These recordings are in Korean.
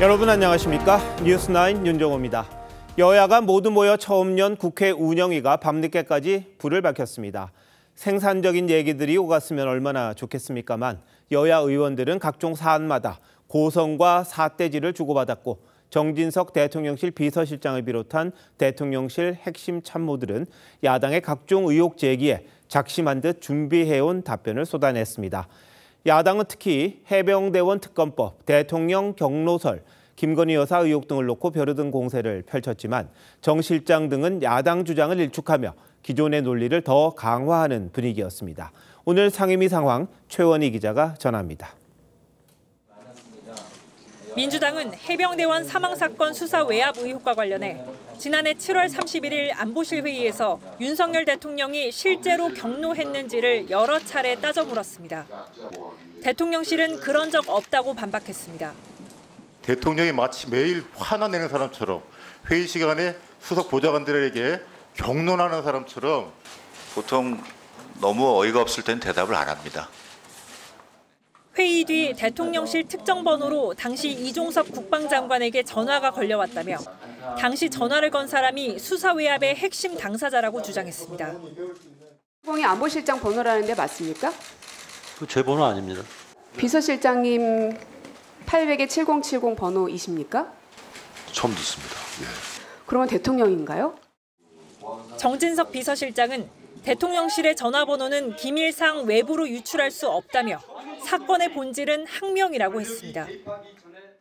여러분 안녕하십니까? 뉴스9 윤정호입니다. 여야가 모두 모여 처음 연 국회 운영위가 밤늦게까지 불을 밝혔습니다. 생산적인 얘기들이 오갔으면 얼마나 좋겠습니까만 여야 의원들은 각종 사안마다 고성과 사대지를 주고받았고 정진석 대통령실 비서실장을 비롯한 대통령실 핵심 참모들은 야당의 각종 의혹 제기에 작심한 듯 준비해온 답변을 쏟아냈습니다. 야당은 특히 해병대원 특검법, 대통령 경로설, 김건희 여사 의혹 등을 놓고 벼르든 공세를 펼쳤지만 정 실장 등은 야당 주장을 일축하며 기존의 논리를 더 강화하는 분위기였습니다. 오늘 상임위 상황 최원희 기자가 전합니다. 민주당은 해병대원 사망사건 수사 외압 의혹과 관련해 지난해 7월 31일 안보실 회의에서 윤석열 대통령이 실제로 경로했는지를 여러 차례 따져 물었습니다. 대통령실은 그런 적 없다고 반박했습니다. 대통령이 마치 매일 화나 내는 사람처럼 회의 시간에 수석 보좌관들에게 경론하는 사람처럼 보통 너무 어이가 없을 땐 대답을 안 합니다. 회의 뒤 대통령실 특정 번호로 당시 이종섭 국방장관에게 전화가 걸려왔다며 당시 전화를 건 사람이 수사 외압의 핵심 당사자라고 주장했습니다. 공이 안보실장 번호라는데 맞습니까? 제 번호 아닙니다. 비서실장님 800에 7070 번호이십니까? 처음 듣습니다. 예. 그러면 대통령인가요? 정진석 비서실장은 대통령실의 전화번호는 기밀상 외부로 유출할 수 없다며 사건의 본질은 항명이라고 했습니다.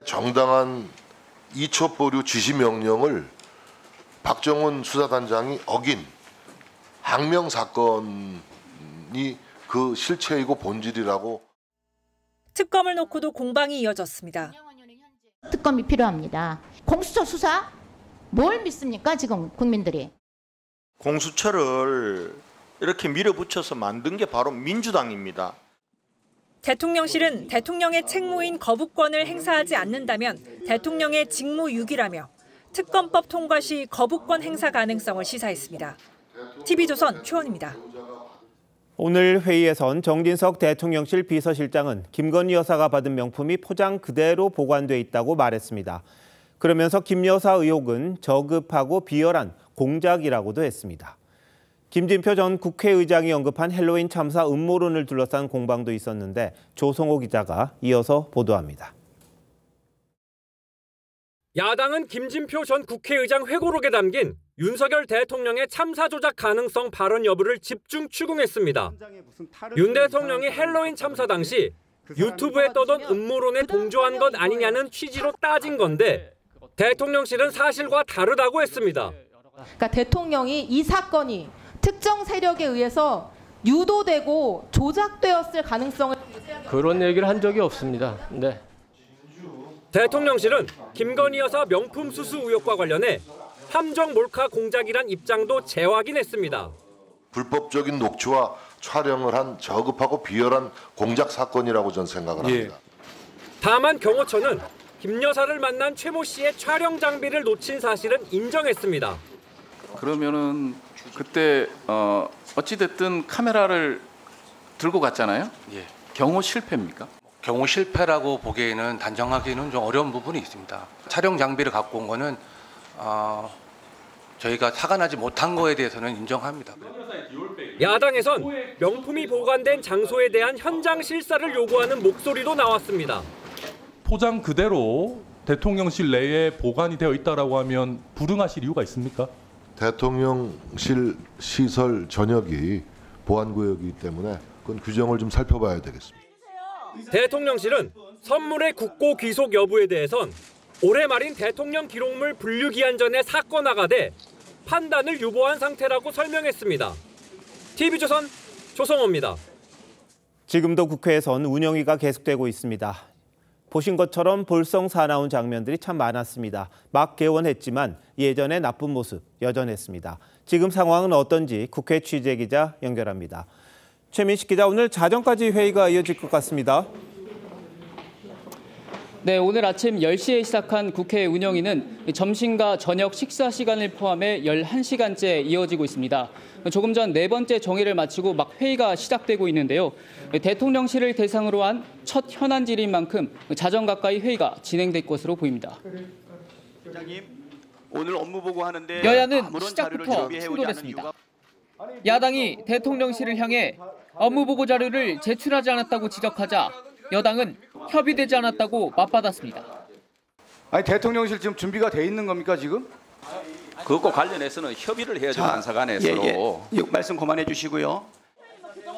정당한 이첩 보류 지시 명령을 박정훈 수사단장이 어긴 항명 사건이 그 실체이고 본질이라고. 특검을 놓고도 공방이 이어졌습니다. 특검이 필요합니다. 공수처 수사? 뭘 믿습니까, 지금 국민들이? 공수처를 이렇게 밀어붙여서 만든 게 바로 민주당입니다. 대통령실은 대통령의 책무인 거부권을 행사하지 않는다면 대통령의 직무유기라며 특검법 통과 시 거부권 행사 가능성을 시사했습니다. TV조선 최원입니다. 오늘 회의에선 정진석 대통령실 비서실장은 김건희 여사가 받은 명품이 포장 그대로 보관돼 있다고 말했습니다. 그러면서 김 여사 의혹은 저급하고 비열한 공작이라고도 했습니다. 김진표 전 국회의장이 언급한 헬로윈 참사 음모론을 둘러싼 공방도 있었는데 조성호 기자가 이어서 보도합니다. 야당은 김진표 전 국회의장 회고록에 담긴 윤석열 대통령의 참사 조작 가능성 발언 여부를 집중 추궁했습니다. 윤 대통령이 헬로윈 참사 당시 유튜브에 떠돈 음모론에 동조한 것 아니냐는 취지로 따진 건데 대통령실은 사실과 다르다고 했습니다. 그러니까 대통령이 이 사건이 특정 세력에 의해서 유도되고 조작되었을 가능성을 그런 얘기를 한 적이 없습니다. 네. 대통령실은 김건희 여사 명품 수수 의혹과 관련해 함정 몰카 공작이란 입장도 재확인했습니다. 불법적인 녹취와 촬영을 한 저급하고 비열한 공작 사건이라고 저는 생각을 합니다. 다만 경호처는 김 여사를 만난 최 모 씨의 촬영 장비를 놓친 사실은 인정했습니다. 그러면은 그때 어찌됐든 카메라를 들고 갔잖아요. 예. 경호 실패입니까? 경호 실패라고 보기에는 단정하기는 좀 어려운 부분이 있습니다. 촬영 장비를 갖고 온 거는 저희가 사과 나지 못한 거에 대해서는 인정합니다. 야당에선 명품이 보관된 장소에 대한 현장 실사를 요구하는 목소리도 나왔습니다. 포장 그대로 대통령실 내에 보관이 되어 있다라고 하면 불응하실 이유가 있습니까? 대통령실 시설 전역이 보안구역이기 때문에 그건 규정을 좀 살펴봐야 되겠습니다. 대통령실은 선물의 국고 귀속 여부에 대해선 올해 말인 대통령 기록물 분류기한 전에 사건화가 돼 판단을 유보한 상태라고 설명했습니다. TV조선 조성호입니다. 지금도 국회에선 운영위가 계속되고 있습니다. 보신 것처럼 볼썽 사나운 장면들이 참 많았습니다. 막 개원했지만 예전의 나쁜 모습 여전했습니다. 지금 상황은 어떤지 국회 취재기자 연결합니다. 최민식 기자, 오늘 자정까지 회의가 이어질 것 같습니다. 네, 오늘 아침 10시에 시작한 국회 운영위는 점심과 저녁 식사 시간을 포함해 11시간째 이어지고 있습니다. 조금 전 네 번째 정회를 마치고 막 회의가 시작되고 있는데요. 대통령실을 대상으로 한 첫 현안 질의인 만큼 자정 가까이 회의가 진행될 것으로 보입니다. 회장님, 오늘 업무 보고하는데 여야는 시작부터 충돌했습니다. 야당이 대통령실을 향해 업무 보고 자료를 제출하지 않았다고 지적하자 여당은 협의되지 않았다고 맞받았습니다. 아니 대통령실 지금 준비가 돼 있는 겁니까 지금? 그것과 관련해서는 협의를 해야죠. 간사간에서. 말씀 그만해 주시고요.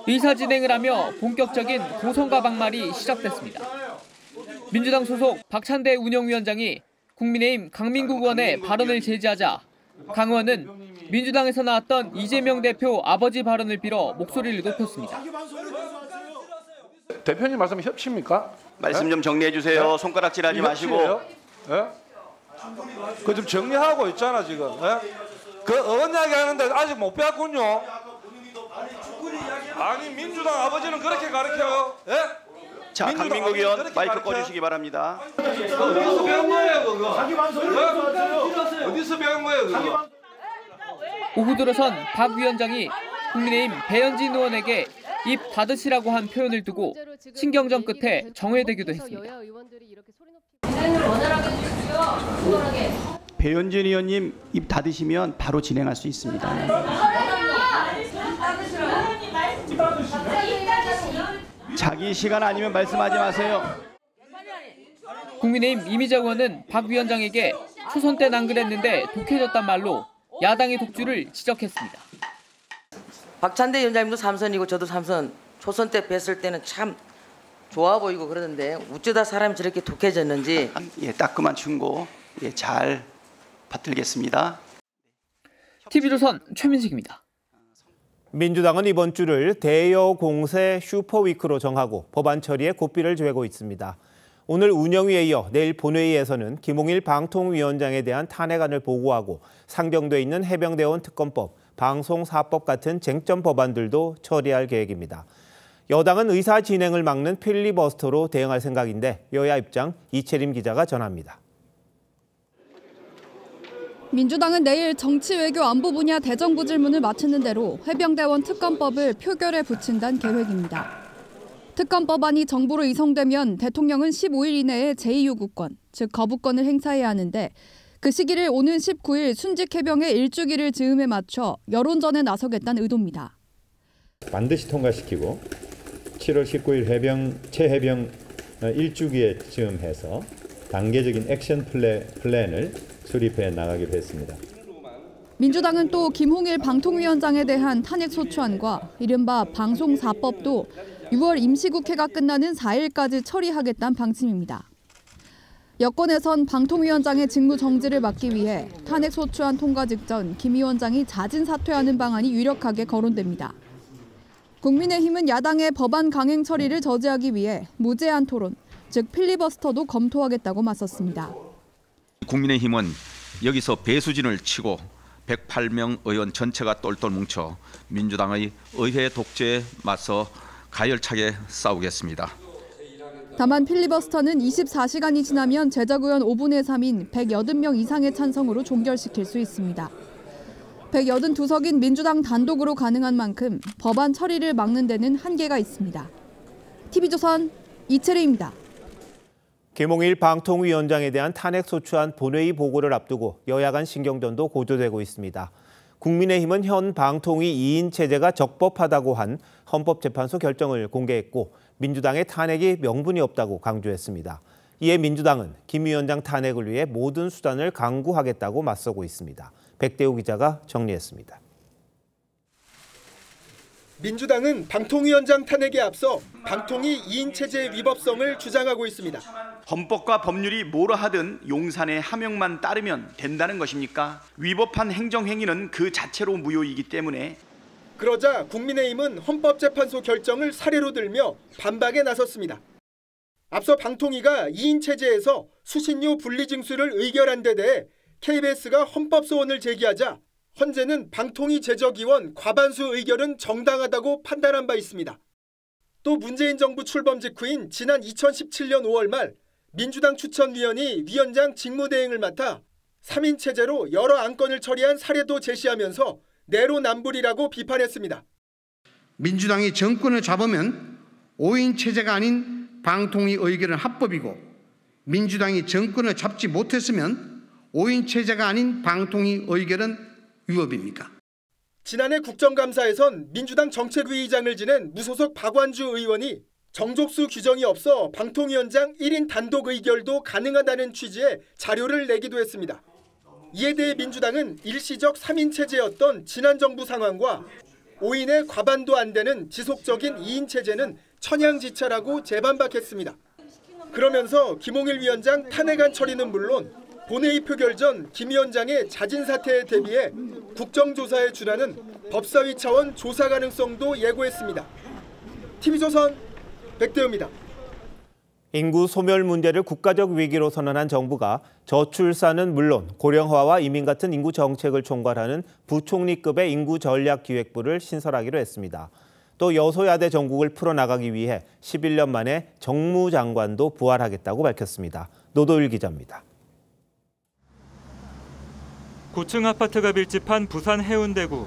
의사 진행을 하며 본격적인 고성과 막말이 시작됐습니다. 민주당 소속 박찬대 운영위원장이 국민의힘 강민국 의원의 발언을 제지하자 강 의원은 민주당에서 나왔던 이재명 대표 아버지 발언을 빌어 목소리를 높였습니다. 대표님 말씀 협치입니까? 말씀 좀 정리해 주세요. 네? 손가락질하지 마시고. 예? 그 좀 정리하고 있잖아 지금. 예? 그 의원 이야기 하는데 아직 못 배웠군요. 아니 민주당 아버지는 그렇게 가르쳐요. 예? 자, 강민국 의원 마이크 꺼주시기 바랍니다. 어디서 배운 거예요 그거? 어디서 배운 거예요 그거? 오후 들어선 박 위원장이 국민의힘 배현진 의원에게 입 닫으시라고 한 표현을 두고 신경전 끝에 정회되기도 했습니다. 배현진 의원님 입 닫으시면 바로 진행할 수 있습니다. 자기 시간 아니면 말씀하지 마세요. 국민의힘 이미자 의원은 박 위원장에게 초선 때 난 그랬는데 독해졌단 말로 야당의 독주를 지적했습니다. 박찬대 위원장님도 삼선이고 저도 삼선. 초선 때 뵀을 때는 참 좋아 보이고 그러는데 어쩌다 사람이 저렇게 독해졌는지. 따끔한 충고 잘 받들겠습니다. TV조선 최민식입니다. 민주당은 이번 주를 대여 공세 슈퍼위크로 정하고 법안 처리에 고삐를 죄고 있습니다. 오늘 운영위에 이어 내일 본회의에서는 김홍일 방통위원장에 대한 탄핵안을 보고하고 상정돼 있는 해병대원 특검법, 방송사법 같은 쟁점 법안들도 처리할 계획입니다. 여당은 의사 진행을 막는 필리버스터로 대응할 생각인데 여야 입장 이채림 기자가 전합니다. 민주당은 내일 정치, 외교, 안보 분야 대정부 질문을 마치는 대로 해병대원 특검법을 표결에 붙인다는 계획입니다. 특검법안이 정부로 이송되면 대통령은 15일 이내에 제2요구권, 즉 거부권을 행사해야 하는데 그 시기를 오는 19일 순직 해병의 일주기를 즈음에 맞춰 여론전에 나서겠다는 의도입니다. 반드시 통과시키고 7월 19일 최해병 일주기에 즈음해서 단계적인 액션 플랜을 수립해 나가기로 했습니다. 민주당은 또 김홍일 방통위원장에 대한 탄핵소추안과 이른바 방송사법도 6월 임시국회가 끝나는 4일까지 처리하겠다는 방침입니다. 여권에선 방통위원장의 직무 정지를 막기 위해 탄핵소추안 통과 직전 김 위원장이 자진 사퇴하는 방안이 유력하게 거론됩니다. 국민의힘은 야당의 법안 강행 처리를 저지하기 위해 무제한 토론, 즉 필리버스터도 검토하겠다고 맞섰습니다. 국민의힘은 여기서 배수진을 치고 108명 의원 전체가 똘똘 뭉쳐 민주당의 의회 독재에 맞서 가열차게 싸우겠습니다. 다만 필리버스터는 24시간이 지나면 제적 의원 5분의 3인 180명 이상의 찬성으로 종결시킬 수 있습니다. 182석인 민주당 단독으로 가능한 만큼 법안 처리를 막는 데는 한계가 있습니다. TV조선 이채림입니다. 김홍일 방통위원장에 대한 탄핵소추안 본회의 보고를 앞두고 여야 간 신경전도 고조되고 있습니다. 국민의힘은 현 방통위 2인 체제가 적법하다고 한 헌법재판소 결정을 공개했고 민주당의 탄핵이 명분이 없다고 강조했습니다. 이에 민주당은 김 위원장 탄핵을 위해 모든 수단을 강구하겠다고 맞서고 있습니다. 백대우 기자가 정리했습니다. 민주당은 방통위원장 탄핵에 앞서 방통위 2인 체제의 위법성을 주장하고 있습니다. 헌법과 법률이 뭐라 하든 용산의 하명만 따르면 된다는 것입니까? 위법한 행정행위는 그 자체로 무효이기 때문에. 그러자 국민의힘은 헌법재판소 결정을 사례로 들며 반박에 나섰습니다. 앞서 방통위가 2인 체제에서 수신료 분리징수를 의결한 데 대해 KBS가 헌법소원을 제기하자 헌재는 방통위 제적위원 과반수 의결은 정당하다고 판단한 바 있습니다. 또 문재인 정부 출범 직후인 지난 2017년 5월 말 민주당 추천위원이 위원장 직무대행을 맡아 3인 체제로 여러 안건을 처리한 사례도 제시하면서 내로남불이라고 비판했습니다. 민주당이 정권을 잡으면 5인 체제가 아닌 방통위 의결은 합법이고 민주당이 정권을 잡지 못했으면 5인 체제가 아닌 방통위 의결은 위법입니까? 지난해 국정감사에선 민주당 정책위의장을 지낸 무소속 박완주 의원이 정족수 규정이 없어 방통위원장 1인 단독 의결도 가능하다는 취지의 자료를 내기도 했습니다. 이에 대해 민주당은 일시적 3인 체제였던 지난 정부 상황과 5인의 과반도 안 되는 지속적인 2인 체제는 천양지차라고 재반박했습니다. 그러면서 김홍일 위원장 탄핵안 처리는 물론 본회의 표결 전 김 위원장의 자진 사퇴에 대비해 국정조사에 준하는 법사위 차원 조사 가능성도 예고했습니다. TV조선 백대우입니다. 인구 소멸 문제를 국가적 위기로 선언한 정부가 저출산은 물론 고령화와 이민 같은 인구 정책을 총괄하는 부총리급의 인구 전략 기획부를 신설하기로 했습니다. 또 여소야대 전국을 풀어나가기 위해 11년 만에 정무장관도 부활하겠다고 밝혔습니다. 노도일 기자입니다. 고층 아파트가 밀집한 부산 해운대구.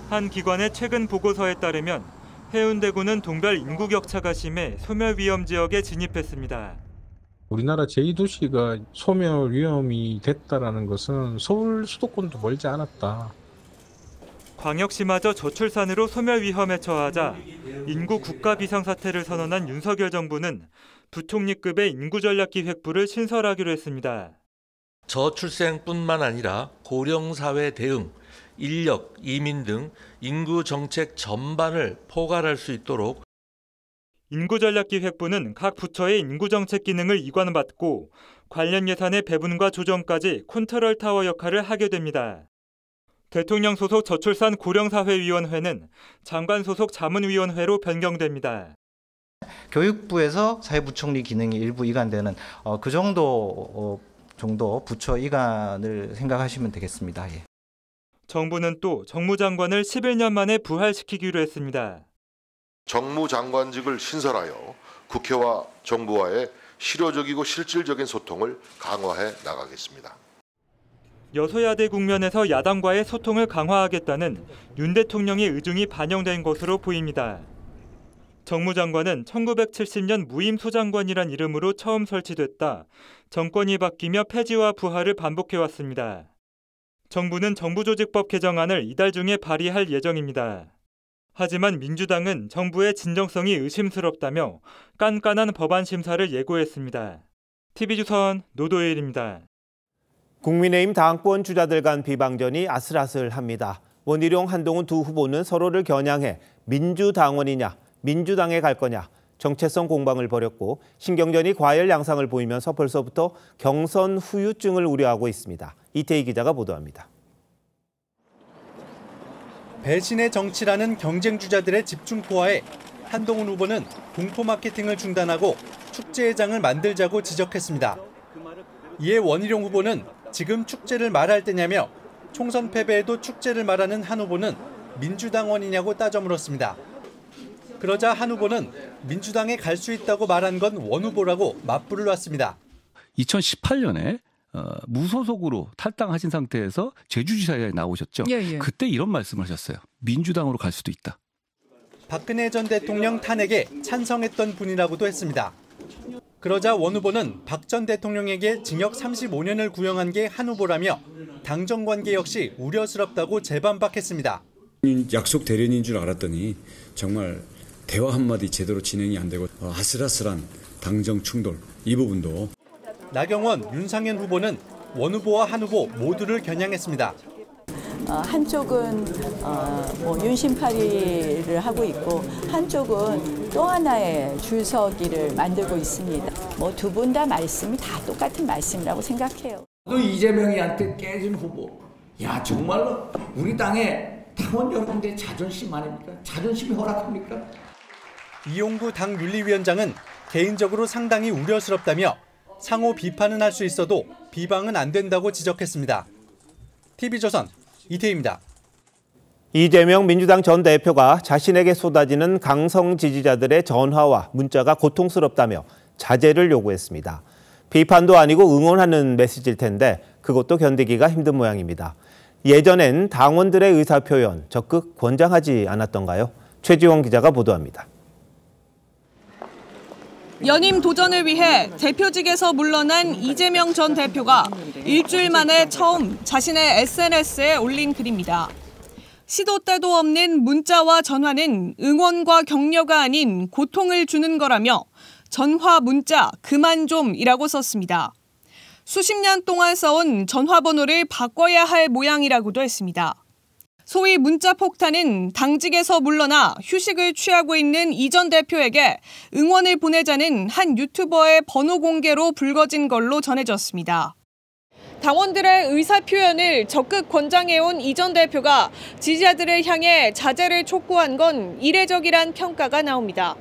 한 기관의 최근 보고서에 따르면 해운대구는 동별 인구 격차가 심해 소멸 위험 지역에 진입했습니다. 우리나라 제2도시가 소멸 위험이 됐다는 것은 서울 수도권도 멀지 않았다. 광역시마저 저출산으로 소멸 위험에 처하자 인구 국가 비상사태를 선언한 윤석열 정부는 부총리급의 인구전략기획부를 신설하기로 했습니다. 저출생뿐만 아니라 고령사회 대응, 인력, 이민 등 인구 정책 전반을 포괄할 수 있도록 인구전략기획부는 각 부처의 인구정책 기능을 이관받고 관련 예산의 배분과 조정까지 컨트롤 타워 역할을 하게 됩니다. 대통령 소속 저출산 고령사회위원회는 장관 소속 자문위원회로 변경됩니다. 교육부에서 사회부총리 기능이 일부 이관되는 그 정도 부처 이관을 생각하시면 되겠습니다. 예. 정부는 또 정무장관을 11년 만에 부활시키기로 했습니다. 정무장관직을 신설하여 국회와 정부와의 실효적이고 실질적인 소통을 강화해 나가겠습니다. 여소야대 국면에서 야당과의 소통을 강화하겠다는 윤 대통령의 의중이 반영된 것으로 보입니다. 정무장관은 1970년 무임소장관이란 이름으로 처음 설치됐다. 정권이 바뀌며 폐지와 부활을 반복해왔습니다. 정부는 정부조직법 개정안을 이달 중에 발의할 예정입니다. 하지만 민주당은 정부의 진정성이 의심스럽다며 깐깐한 법안 심사를 예고했습니다. TV조선 노도일입니다. 국민의힘 당권 주자들 간 비방전이 아슬아슬합니다. 원희룡, 한동훈 두 후보는 서로를 겨냥해 민주당원이냐, 민주당에 갈 거냐, 정체성 공방을 벌였고 신경전이 과열 양상을 보이면서 벌써부터 경선 후유증을 우려하고 있습니다. 이태희 기자가 보도합니다. 배신의 정치라는 경쟁 주자들의 집중 포화에 한동훈 후보는 공포 마케팅을 중단하고 축제의 장을 만들자고 지적했습니다. 이에 원희룡 후보는 지금 축제를 말할 때냐며 총선 패배에도 축제를 말하는 한 후보는 민주당원이냐고 따져 물었습니다. 그러자 한 후보는 민주당에 갈 수 있다고 말한 건 원 후보라고 맞불을 놨습니다. 2018년에 무소속으로 탈당하신 상태에서 제주지사에 나오셨죠. 예. 그때 이런 말씀을 하셨어요. 민주당으로 갈 수도 있다. 박근혜 전 대통령 탄핵에 찬성했던 분이라고도 했습니다. 그러자 원 후보는 박 전 대통령에게 징역 35년을 구형한 게 한 후보라며 당정 관계 역시 우려스럽다고 재반박했습니다. 약속 대련인 줄 알았더니 정말 대화 한마디 제대로 진행이 안 되고 아슬아슬한 당정 충돌, 이 부분도. 나경원, 윤상현 후보는 원 후보와 한 후보 모두를 겨냥했습니다. 한쪽은 윤심파리를 하고 있고 한쪽은 또 하나의 줄서기를 만들고 있습니다. 두 분 다 말씀이 다 똑같은 말씀이라고 생각해요. 또 이재명이한테 깨진 후보. 야, 정말로 우리 당의 당원 여러분들의 자존심 아닙니까? 자존심이 허락합니까? 이용구 당 윤리위원장은 개인적으로 상당히 우려스럽다며 상호 비판은 할 수 있어도 비방은 안 된다고 지적했습니다. TV조선 이태희입니다. 이재명 민주당 전 대표가 자신에게 쏟아지는 강성 지지자들의 전화와 문자가 고통스럽다며 자제를 요구했습니다. 비판도 아니고 응원하는 메시지일 텐데 그것도 견디기가 힘든 모양입니다. 예전엔 당원들의 의사표현 적극 권장하지 않았던가요? 최지원 기자가 보도합니다. 연임 도전을 위해 대표직에서 물러난 이재명 전 대표가 일주일 만에 처음 자신의 SNS에 올린 글입니다. 시도 때도 없는 문자와 전화는 응원과 격려가 아닌 고통을 주는 거라며 전화 문자 그만 좀이라고 썼습니다. 수십 년 동안 써온 전화번호를 바꿔야 할 모양이라고도 했습니다. 소위 문자 폭탄은 당직에서 물러나 휴식을 취하고 있는 이 전 대표에게 응원을 보내자는 한 유튜버의 번호 공개로 불거진 걸로 전해졌습니다. 당원들의 의사표현을 적극 권장해온 이 전 대표가 지지자들을 향해 자제를 촉구한 건 이례적이란 평가가 나옵니다.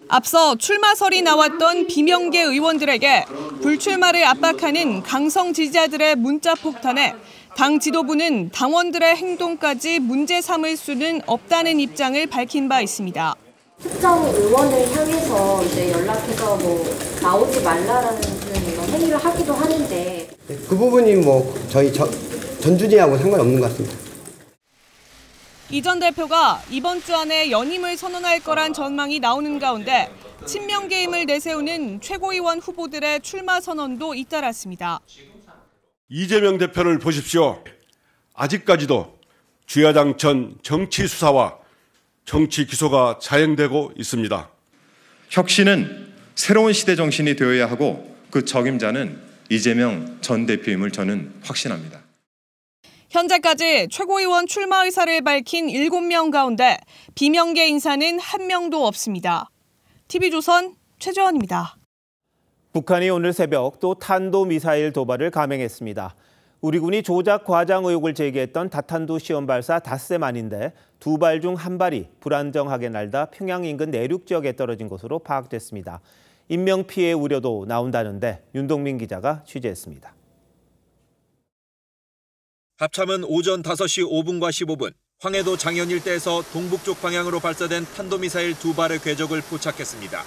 앞서 출마설이 나왔던 비명계 의원들에게 불출마를 압박하는 강성 지지자들의 문자 폭탄에 당 지도부는 당원들의 행동까지 문제 삼을 수는 없다는 입장을 밝힌 바 있습니다. 특정 의원을 향해서 이제 연락해서 나오지 말라라는 이런 행위를 하기도 하는데 그 부분이 저희 전준희하고 상관없는 것 같습니다. 이 전 대표가 이번 주 안에 연임을 선언할 거란 전망이 나오는 가운데 친명계 힘을 내세우는 최고위원 후보들의 출마 선언도 잇따랐습니다. 이재명 대표를 보십시오. 아직까지도 주야장천 정치 수사와 정치 기소가 자행되고 있습니다. 혁신은 새로운 시대 정신이 되어야 하고 그 적임자는 이재명 전 대표임을 저는 확신합니다. 현재까지 최고위원 출마 의사를 밝힌 7명 가운데 비명계 인사는 한 명도 없습니다. TV조선 최재원입니다. 북한이 오늘 새벽 또 탄도미사일 도발을 감행했습니다. 우리 군이 조작 과장 의혹을 제기했던 다탄두 시험 발사 닷새만인데 두 발 중 한 발이 불안정하게 날다 평양 인근 내륙 지역에 떨어진 것으로 파악됐습니다. 인명피해 우려도 나온다는데 윤동민 기자가 취재했습니다. 합참은 오전 5시 5분과 15분 황해도 장현 일대에서 동북쪽 방향으로 발사된 탄도미사일 두 발의 궤적을 포착했습니다.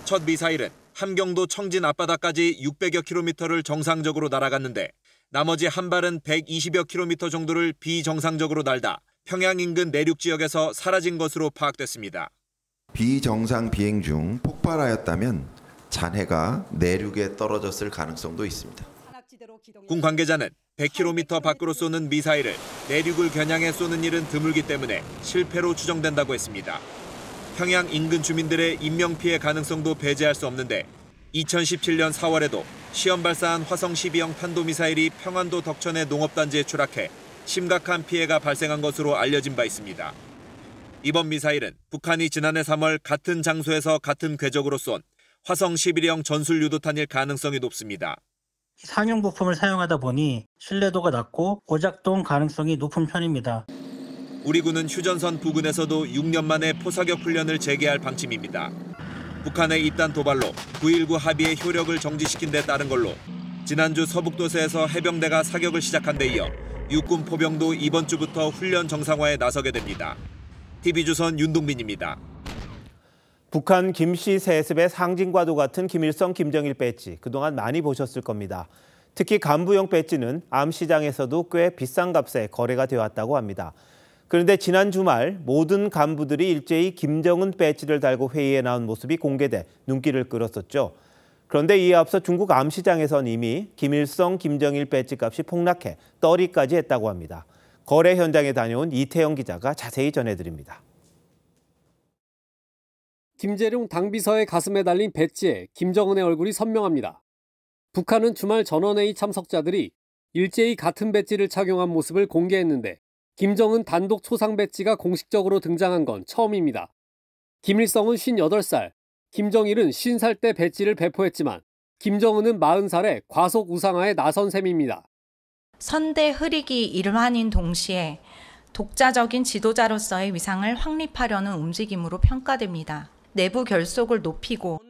첫 미사일은 함경도 청진 앞바다까지 600여 킬로미터를 정상적으로 날아갔는데 나머지 한 발은 120여 킬로미터 정도를 비정상적으로 날다 평양 인근 내륙 지역에서 사라진 것으로 파악됐습니다. 비정상 비행 중 폭발하였다면 잔해가 내륙에 떨어졌을 가능성도 있습니다. 군 관계자는 100km 밖으로 쏘는 미사일을 내륙을 겨냥해 쏘는 일은 드물기 때문에 실패로 추정된다고 했습니다. 평양 인근 주민들의 인명피해 가능성도 배제할 수 없는데 2017년 4월에도 시험 발사한 화성 12형 탄도미사일이 평안도 덕천의 농업단지에 추락해 심각한 피해가 발생한 것으로 알려진 바 있습니다. 이번 미사일은 북한이 지난해 3월 같은 장소에서 같은 궤적으로 쏜 화성 11형 전술 유도탄일 가능성이 높습니다. 상용 부품을 사용하다 보니 신뢰도가 낮고 오작동 가능성이 높은 편입니다. 우리 군은 휴전선 부근에서도 6년 만에 포사격 훈련을 재개할 방침입니다. 북한의 이딴 도발로 9.19 합의의 효력을 정지시킨 데 따른 걸로 지난주 서북도서에서 해병대가 사격을 시작한 데 이어 육군 포병도 이번 주부터 훈련 정상화에 나서게 됩니다. TV조선 윤동민입니다. 북한 김씨 세습의 상징과도 같은 김일성, 김정일 배지 그동안 많이 보셨을 겁니다. 특히 간부용 배지는 암시장에서도 꽤 비싼 값에 거래가 되었다고 합니다. 그런데 지난 주말 모든 간부들이 일제히 김정은 배지를 달고 회의에 나온 모습이 공개돼 눈길을 끌었었죠. 그런데 이에 앞서 중국 암시장에선 이미 김일성, 김정일 배지 값이 폭락해 떨이까지 했다고 합니다. 거래 현장에 다녀온 이태영 기자가 자세히 전해드립니다. 김재룡 당비서의 가슴에 달린 배지에 김정은의 얼굴이 선명합니다. 북한은 주말 전원회의 참석자들이 일제히 같은 배지를 착용한 모습을 공개했는데 김정은 단독 초상 배지가 공식적으로 등장한 건 처음입니다. 김일성은 58살, 김정일은 50살 때 배지를 배포했지만 김정은은 40살에 과속 우상화에 나선 셈입니다. 선대 흐리기 일환인 동시에 독자적인 지도자로서의 위상을 확립하려는 움직임으로 평가됩니다. 내부 결속을 높이고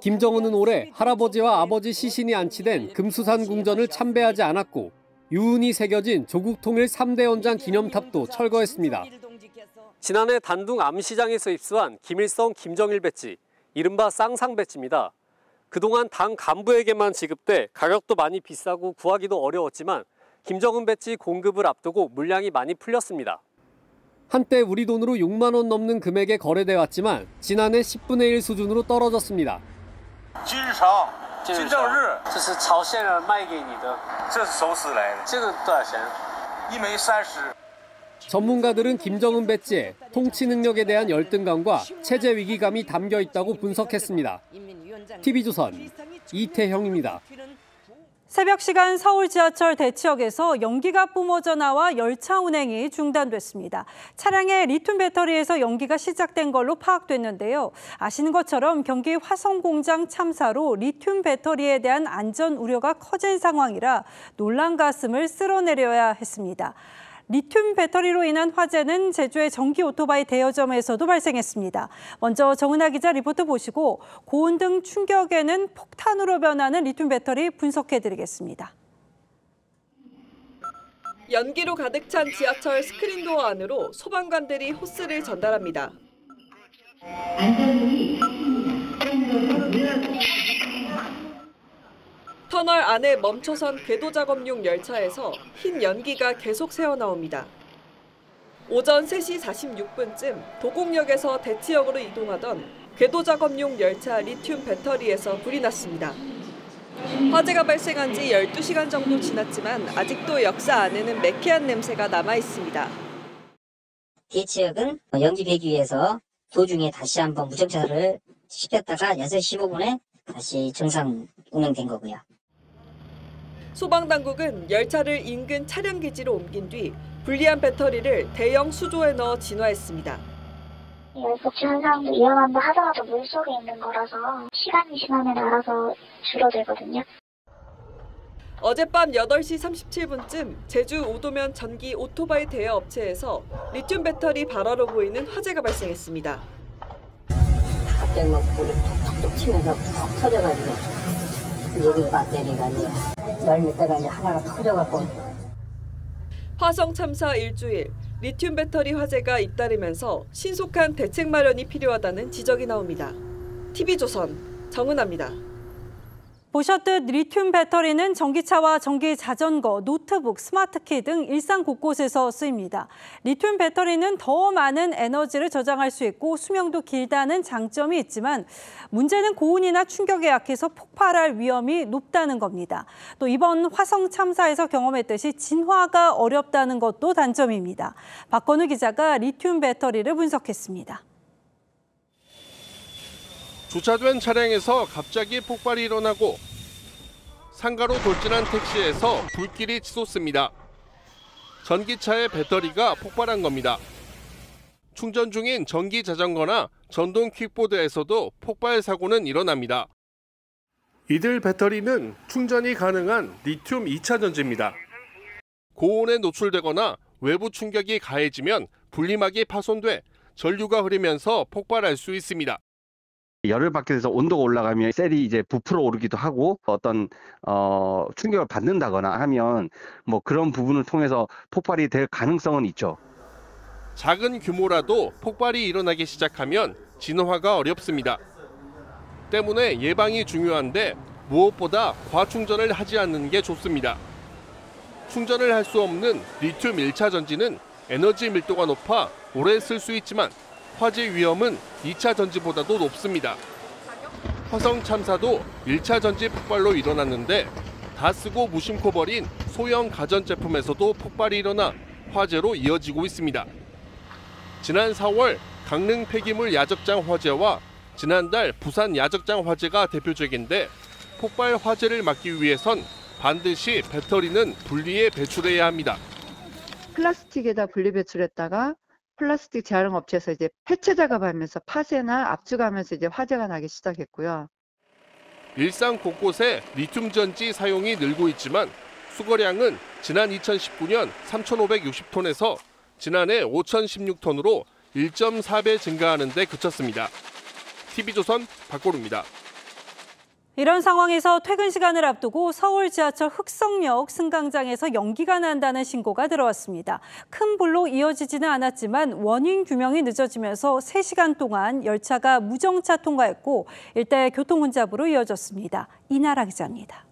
김정은은 올해 할아버지와 아버지 시신이 안치된 금수산 궁전을 참배하지 않았고 유운이 새겨진 조국 통일 3대 연장 기념탑도 철거했습니다. 지난해 단둥 암시장에서 입수한 김일성, 김정일 배지, 이른바 쌍상 배지입니다. 그동안 당 간부에게만 지급돼 가격도 많이 비싸고 구하기도 어려웠지만 김정은 배지 공급을 앞두고 물량이 많이 풀렸습니다. 한때 우리 돈으로 6만 원 넘는 금액에 거래돼 왔지만 지난해 10분의 1 수준으로 떨어졌습니다. 这是朝鲜人卖给你的，这是熟食来的，这个多少钱？一枚30。 전문가들은 김정은 배지에 통치 능력에 대한 열등감과 체제 위기감이 담겨 있다고 분석했습니다. TV조선 이태형입니다. 새벽 시간 서울 지하철 대치역에서 연기가 뿜어져 나와 열차 운행이 중단됐습니다. 차량의 리튬 배터리에서 연기가 시작된 걸로 파악됐는데요. 아시는 것처럼 경기 화성공장 참사로 리튬 배터리에 대한 안전 우려가 커진 상황이라 놀란 가슴을 쓸어내려야 했습니다. 리튬 배터리로 인한 화재는 제주의 전기 오토바이 대여점에서도 발생했습니다. 먼저 정은하 기자 리포트 보시고 고온등 충격에는 폭탄으로 변하는 리튬 배터리 분석해드리겠습니다. 연기로 가득 찬 지하철 스크린도어 안으로 소방관들이 호스를 전달합니다. 터널 안에 멈춰선 궤도 작업용 열차에서 흰 연기가 계속 새어나옵니다. 오전 3시 46분쯤 도곡역에서 대치역으로 이동하던 궤도 작업용 열차 리튬 배터리에서 불이 났습니다. 화재가 발생한 지 12시간 정도 지났지만 아직도 역사 안에는 매캐한 냄새가 남아 있습니다. 대치역은 연기 배기 위해서 도중에 다시 한번 무정차를 시켰다가 6시 15분에 다시 정상 운행된 거고요. 소방당국은 열차를 인근 차량 기지로 옮긴 뒤 분리한 배터리를 대형 수조에 넣어 진화했습니다. 복추한 사람도 위험한다 하더라도 물속에 있는 거라서 시간이 지나면 알아서 줄어들거든요. 어젯밤 8시 37분쯤 제주 오도면 전기 오토바이 대여 업체에서 리튬 배터리 발화로 보이는 화재가 발생했습니다. 갑자기 막 불이 툭툭 치면서 푹 터져가지고 여기 배터리가 이제 열렸다가 이제 하나가 터져갖고. 화성 참사 일주일, 리튬 배터리 화재가 잇따르면서 신속한 대책 마련이 필요하다는 지적이 나옵니다. TV조선 정은하입니다. 보셨듯 리튬 배터리는 전기차와 전기 자전거, 노트북, 스마트키 등 일상 곳곳에서 쓰입니다. 리튬 배터리는 더 많은 에너지를 저장할 수 있고 수명도 길다는 장점이 있지만 문제는 고온이나 충격에 약해서 폭발할 위험이 높다는 겁니다. 또 이번 화성 참사에서 경험했듯이 진화가 어렵다는 것도 단점입니다. 박건우 기자가 리튬 배터리를 분석했습니다. 주차된 차량에서 갑자기 폭발이 일어나고 상가로 돌진한 택시에서 불길이 치솟습니다. 전기차의 배터리가 폭발한 겁니다. 충전 중인 전기 자전거나 전동 퀵보드에서도 폭발 사고는 일어납니다. 이들 배터리는 충전이 가능한 리튬 2차 전지입니다. 고온에 노출되거나 외부 충격이 가해지면 분리막이 파손돼 전류가 흐르면서 폭발할 수 있습니다. 열을 받게 돼서 온도가 올라가면 셀이 이제 부풀어 오르기도 하고 어떤 충격을 받는다거나 하면 뭐 그런 부분을 통해서 폭발이 될 가능성은 있죠. 작은 규모라도 폭발이 일어나기 시작하면 진화가 어렵습니다. 때문에 예방이 중요한데 무엇보다 과충전을 하지 않는 게 좋습니다. 충전을 할 수 없는 리튬 1차 전지는 에너지 밀도가 높아 오래 쓸 수 있지만 화재 위험은 2차 전지보다도 높습니다. 화성 참사도 1차 전지 폭발로 일어났는데 다 쓰고 무심코 버린 소형 가전제품에서도 폭발이 일어나 화재로 이어지고 있습니다. 지난 4월 강릉 폐기물 야적장 화재와 지난달 부산 야적장 화재가 대표적인데 폭발 화재를 막기 위해선 반드시 배터리는 분리해 배출해야 합니다. 플라스틱에다 분리 배출했다가 플라스틱 재활용 업체에서 이제 폐체 작업하면서 파쇄나 압축하면서 이제 화재가 나기 시작했고요. 일상 곳곳에 리튬 전지 사용이 늘고 있지만 수거량은 지난 2019년 3,560톤에서 지난해 5,016톤으로 1.4배 증가하는 데 그쳤습니다. TV조선 박고루입니다. 이런 상황에서 퇴근 시간을 앞두고 서울 지하철 흑성역 승강장에서 연기가 난다는 신고가 들어왔습니다. 큰 불로 이어지지는 않았지만 원인 규명이 늦어지면서 3시간 동안 열차가 무정차 통과했고 일대 교통 혼잡으로 이어졌습니다. 이나라 기자입니다.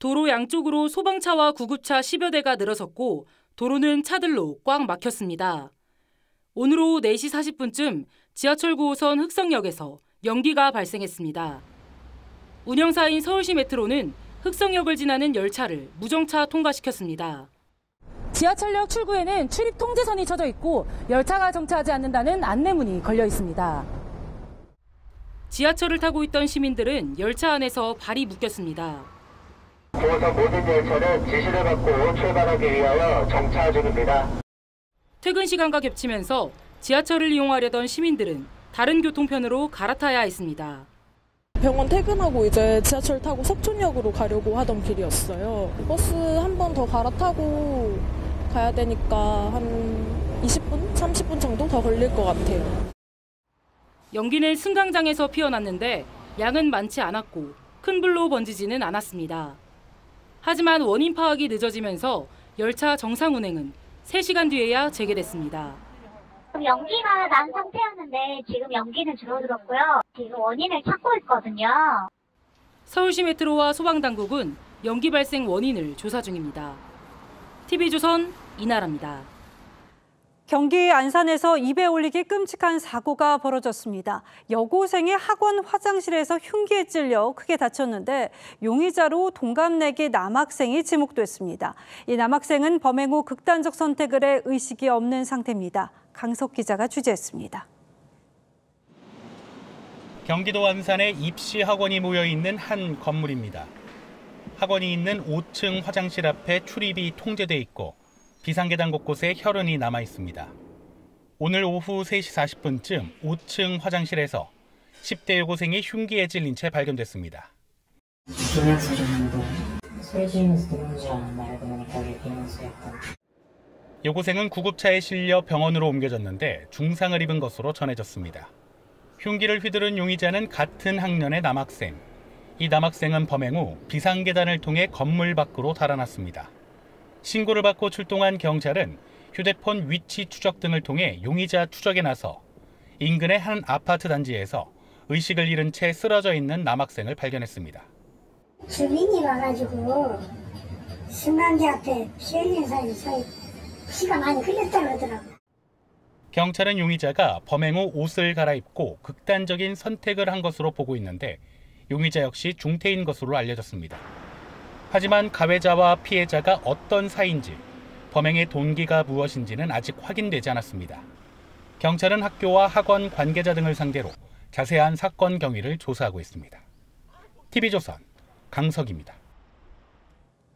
도로 양쪽으로 소방차와 구급차 10여 대가 늘어섰고 도로는 차들로 꽉 막혔습니다. 오늘 오후 4시 40분쯤 지하철 9호선 흑성역에서 연기가 발생했습니다. 운영사인 서울시 메트로는 흑성역을 지나는 열차를 무정차 통과시켰습니다. 지하철역 출구에는 출입 통제선이 쳐져 있고 열차가 정차하지 않는다는 안내문이 걸려 있습니다. 지하철을 타고 있던 시민들은 열차 안에서 발이 묶였습니다. 9호선 모든 열차는 지시를 받고 출발하기 위하여 정차 중입니다. 퇴근 시간과 겹치면서 지하철을 이용하려던 시민들은 다른 교통편으로 갈아타야 했습니다. 병원 퇴근하고 이제 지하철 타고 석촌역으로 가려고 하던 길이었어요. 버스 한 번 더 갈아타고 가야 되니까 한 20분, 30분 정도 더 걸릴 것 같아요. 연기는 승강장에서 피어났는데 양은 많지 않았고 큰 불로 번지지는 않았습니다. 하지만 원인 파악이 늦어지면서 열차 정상 운행은 3시간 뒤에야 재개됐습니다. 연기가 난 상태였는데 지금 연기는 줄어들었고요. 지금 원인을 찾고 있거든요. 서울시 메트로와 소방당국은 연기 발생 원인을 조사 중입니다. TV조선 이나라입니다. 경기 안산에서 입에 올리기 끔찍한 사고가 벌어졌습니다. 여고생이 학원 화장실에서 흉기에 찔려 크게 다쳤는데 용의자로 동갑내기 남학생이 지목됐습니다. 이 남학생은 범행 후 극단적 선택을 해 의식이 없는 상태입니다. 강석 기자가 취재했습니다. 경기도 안산에 입시 학원이 모여 있는 한 건물입니다. 학원이 있는 5층 화장실 앞에 출입이 통제돼 있고 비상계단 곳곳에 혈흔이 남아 있습니다. 오늘 오후 3시 40분쯤 5층 화장실에서 10대 여고생이 흉기에 찔린 채 발견됐습니다. 비면서 줬는데 소리 지르면서 들어오는 줄 알았는데 알고 보니까 그게 비면서였던. 여고생은 구급차에 실려 병원으로 옮겨졌는데 중상을 입은 것으로 전해졌습니다. 흉기를 휘두른 용의자는 같은 학년의 남학생. 이 남학생은 범행 후 비상계단을 통해 건물 밖으로 달아났습니다. 신고를 받고 출동한 경찰은 휴대폰 위치 추적 등을 통해 용의자 추적에 나서 인근의 한 아파트 단지에서 의식을 잃은 채 쓰러져 있는 남학생을 발견했습니다. 주민이 와가지고 승강기 앞에 피해있는 사이에 피가 많이 흘렸다고 하더라고요. 경찰은 용의자가 범행 후 옷을 갈아입고 극단적인 선택을 한 것으로 보고 있는데 용의자 역시 중태인 것으로 알려졌습니다. 하지만 가해자와 피해자가 어떤 사이인지, 범행의 동기가 무엇인지는 아직 확인되지 않았습니다. 경찰은 학교와 학원 관계자 등을 상대로 자세한 사건 경위를 조사하고 있습니다. TV조선 강석입니다.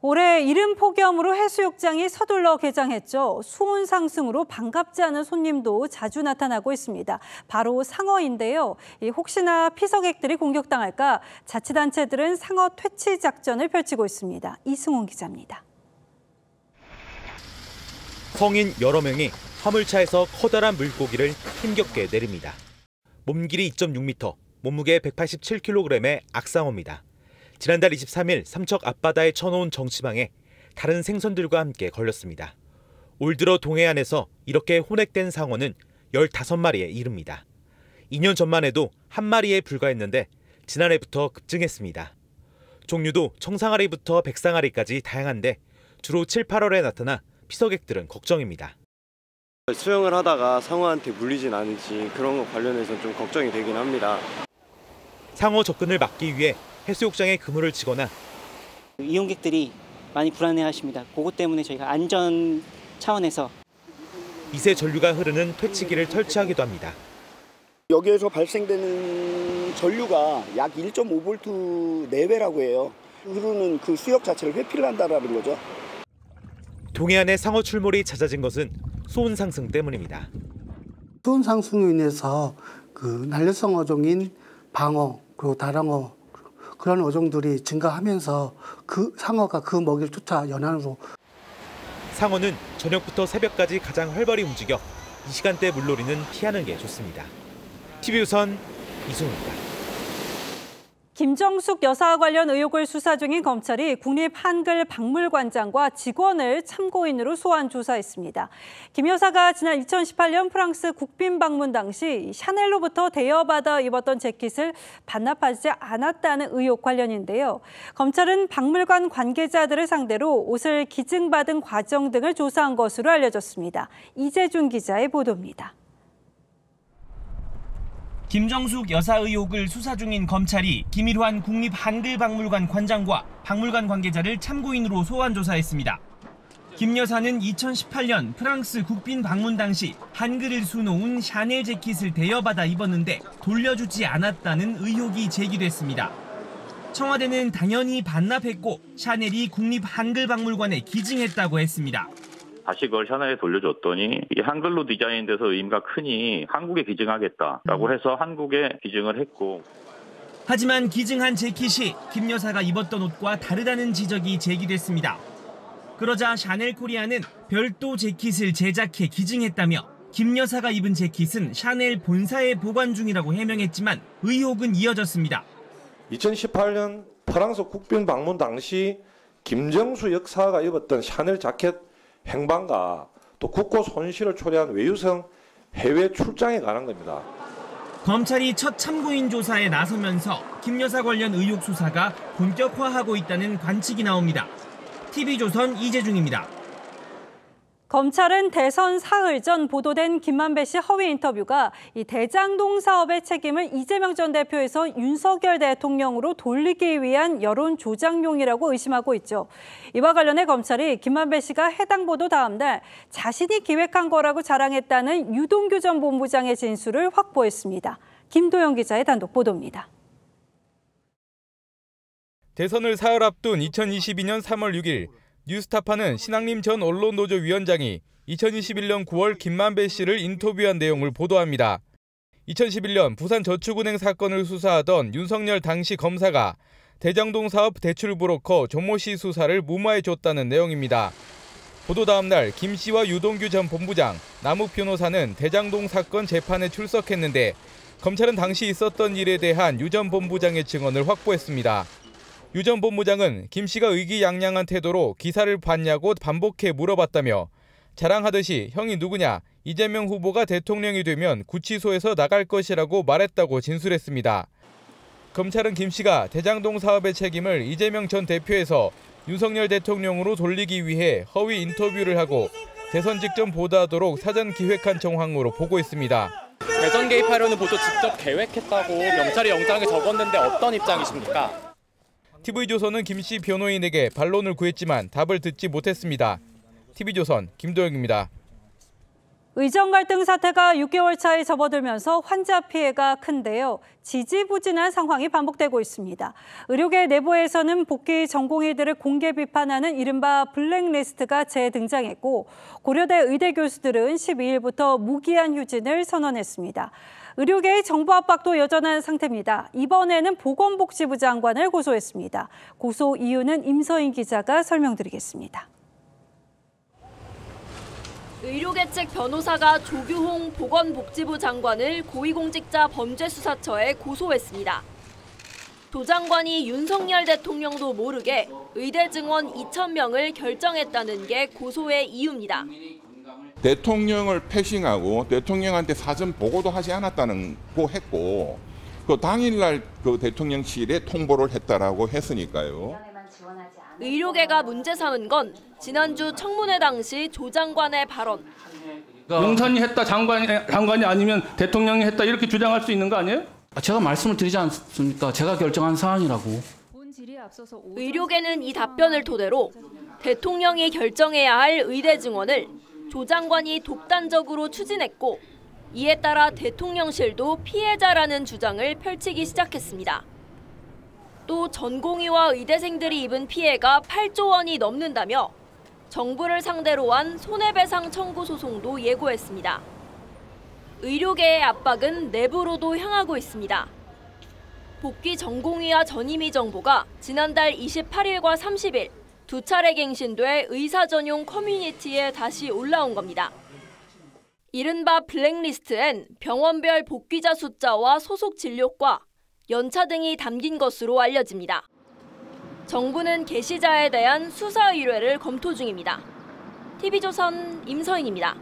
올해 이른 폭염으로 해수욕장이 서둘러 개장했죠. 수온 상승으로 반갑지 않은 손님도 자주 나타나고 있습니다. 바로 상어인데요. 혹시나 피서객들이 공격당할까 자치단체들은 상어 퇴치 작전을 펼치고 있습니다. 이승훈 기자입니다. 성인 여러 명이 화물차에서 커다란 물고기를 힘겹게 내립니다. 몸길이 2.6m, 몸무게 187kg의 악상어입니다. 지난달 23일 삼척 앞바다에 쳐놓은 정치망에 다른 생선들과 함께 걸렸습니다. 올 들어 동해안에서 이렇게 혼액된 상어는 15마리에 이릅니다. 2년 전만 해도 한 마리에 불과했는데 지난해부터 급증했습니다. 종류도 청상아리부터 백상아리까지 다양한데 주로 7, 8월에 나타나 피서객들은 걱정입니다. 수영을 하다가 상어한테 물리진 않을지 그런 거 관련해서 좀 걱정이 되긴 합니다. 상어 접근을 막기 위해 해수욕장에 그물을 치거나 이용객들이 많이 불안해하십니다. 그것 때문에 저희가 안전 차원에서 미세 전류가 흐르는 퇴치기를 설치하기도 합니다. 여기에서 발생되는 전류가 약 1.5V 내외라고 해요. 흐르는 그 수역 자체를 회피를 한다라는 거죠. 동해안에 상어 출몰이 잦아진 것은 수온 상승 때문입니다. 수온 상승으로 인해서 그 난려성 어종인 방어 그리고 다랑어 그런 어종들이 증가하면서 그 상어가 그 먹이를 쫓아 연안으로. 상어는 저녁부터 새벽까지 가장 활발히 움직여 이 시간대 물놀이는 피하는 게 좋습니다. TV조선 이승우입니다. 김정숙 여사 관련 의혹을 수사 중인 검찰이 국립한글박물관장과 직원을 참고인으로 소환 조사했습니다. 김 여사가 지난 2018년 프랑스 국빈 방문 당시 샤넬로부터 대여받아 입었던 재킷을 반납하지 않았다는 의혹 관련인데요. 검찰은 박물관 관계자들을 상대로 옷을 기증받은 과정 등을 조사한 것으로 알려졌습니다. 이재준 기자의 보도입니다. 김정숙 여사 의혹을 수사 중인 검찰이 김일환 국립한글박물관 관장과 박물관 관계자를 참고인으로 소환 조사했습니다. 김 여사는 2018년 프랑스 국빈 방문 당시 한글을 수놓은 샤넬 재킷을 대여받아 입었는데 돌려주지 않았다는 의혹이 제기됐습니다. 청와대는 당연히 반납했고 샤넬이 국립한글박물관에 기증했다고 했습니다. 다시 그걸 샤넬에 돌려줬더니 이 한글로 디자인돼서 의미가 크니 한국에 기증하겠다라고 해서 한국에 기증을 했고. 하지만 기증한 재킷이 김 여사가 입었던 옷과 다르다는 지적이 제기됐습니다. 그러자 샤넬 코리아는 별도 재킷을 제작해 기증했다며 김 여사가 입은 재킷은 샤넬 본사에 보관 중이라고 해명했지만 의혹은 이어졌습니다. 2018년 프랑스 국빈 방문 당시 김정숙 여사가 입었던 샤넬 자켓 행방과 또 국고 손실을 초래한 외유성 해외 출장에 관한 겁니다. 검찰이 첫 참고인 조사에 나서면서 김 여사 관련 의혹 수사가 본격화하고 있다는 관측이 나옵니다. TV조선 이재중입니다. 검찰은 대선 사흘 전 보도된 김만배 씨 허위 인터뷰가 이 대장동 사업의 책임을 이재명 전 대표에서 윤석열 대통령으로 돌리기 위한 여론 조작용이라고 의심하고 있죠. 이와 관련해 검찰이 김만배 씨가 해당 보도 다음 날 자신이 기획한 거라고 자랑했다는 유동규 전 본부장의 진술을 확보했습니다. 김도영 기자의 단독 보도입니다. 대선을 사흘 앞둔 2022년 3월 6일 뉴스타파는 신학림 전 언론노조 위원장이 2021년 9월 김만배 씨를 인터뷰한 내용을 보도합니다. 2011년 부산저축은행 사건을 수사하던 윤석열 당시 검사가 대장동 사업 대출 브로커 조모 씨 수사를 무마해줬다는 내용입니다. 보도 다음 날 김 씨와 유동규 전 본부장, 남욱 변호사는 대장동 사건 재판에 출석했는데 검찰은 당시 있었던 일에 대한 유 전 본부장의 증언을 확보했습니다. 유 전 본부장은 김 씨가 의기양양한 태도로 기사를 봤냐고 반복해 물어봤다며 자랑하듯이 형이 누구냐, 이재명 후보가 대통령이 되면 구치소에서 나갈 것이라고 말했다고 진술했습니다. 검찰은 김 씨가 대장동 사업의 책임을 이재명 전 대표에서 윤석열 대통령으로 돌리기 위해 허위 인터뷰를 하고 대선 직전 보도하도록 사전 기획한 정황으로 보고 있습니다. 대선 개입하려는 보도 직접 계획했다고 경찰이 영장에 적었는데 어떤 입장이십니까? TV조선은 김 씨 변호인에게 반론을 구했지만 답을 듣지 못했습니다. TV조선 김도영입니다. 의정 갈등 사태가 6개월 차에 접어들면서 환자 피해가 큰데요. 지지부진한 상황이 반복되고 있습니다. 의료계 내부에서는 복귀 전공의들을 공개 비판하는 이른바 블랙리스트가 재등장했고 고려대 의대 교수들은 12일부터 무기한 휴진을 선언했습니다. 의료계의 정부 압박도 여전한 상태입니다. 이번에는 보건복지부 장관을 고소했습니다. 고소 이유는 임서인 기자가 설명드리겠습니다. 의료계 측 변호사가 조규홍 보건복지부 장관을 고위공직자 범죄수사처에 고소했습니다. 조 장관이 윤석열 대통령도 모르게 의대 증원 2,000명을 결정했다는 게 고소의 이유입니다. 대통령을 패싱하고 대통령한테 사전 보고도 하지 않았다는 거 했고 그 당일날 그 대통령실에 통보를 했다라고 했으니까요. 의료계가 문제 삼은 건 지난주 청문회 당시 조 장관의 발언. 용산이 했다, 장관이 아니면 대통령이 했다 이렇게 주장할 수 있는 거 아니에요? 제가 말씀을 드리지 않습니까? 제가 결정한 사안이라고. 의료계는 이 답변을 토대로 대통령이 결정해야 할 의대 증원을 조 장관이 독단적으로 추진했고 이에 따라 대통령실도 피해자라는 주장을 펼치기 시작했습니다. 또 전공의와 의대생들이 입은 피해가 8조 원이 넘는다며 정부를 상대로 한 손해배상 청구 소송도 예고했습니다. 의료계의 압박은 내부로도 향하고 있습니다. 복귀 전공의와 전임의 정보가 지난달 28일과 30일 두 차례 갱신돼 의사 전용 커뮤니티에 다시 올라온 겁니다. 이른바 블랙리스트엔 병원별 복귀자 숫자와 소속 진료과, 연차 등이 담긴 것으로 알려집니다. 정부는 게시자에 대한 수사 의뢰를 검토 중입니다. TV조선 임서인입니다.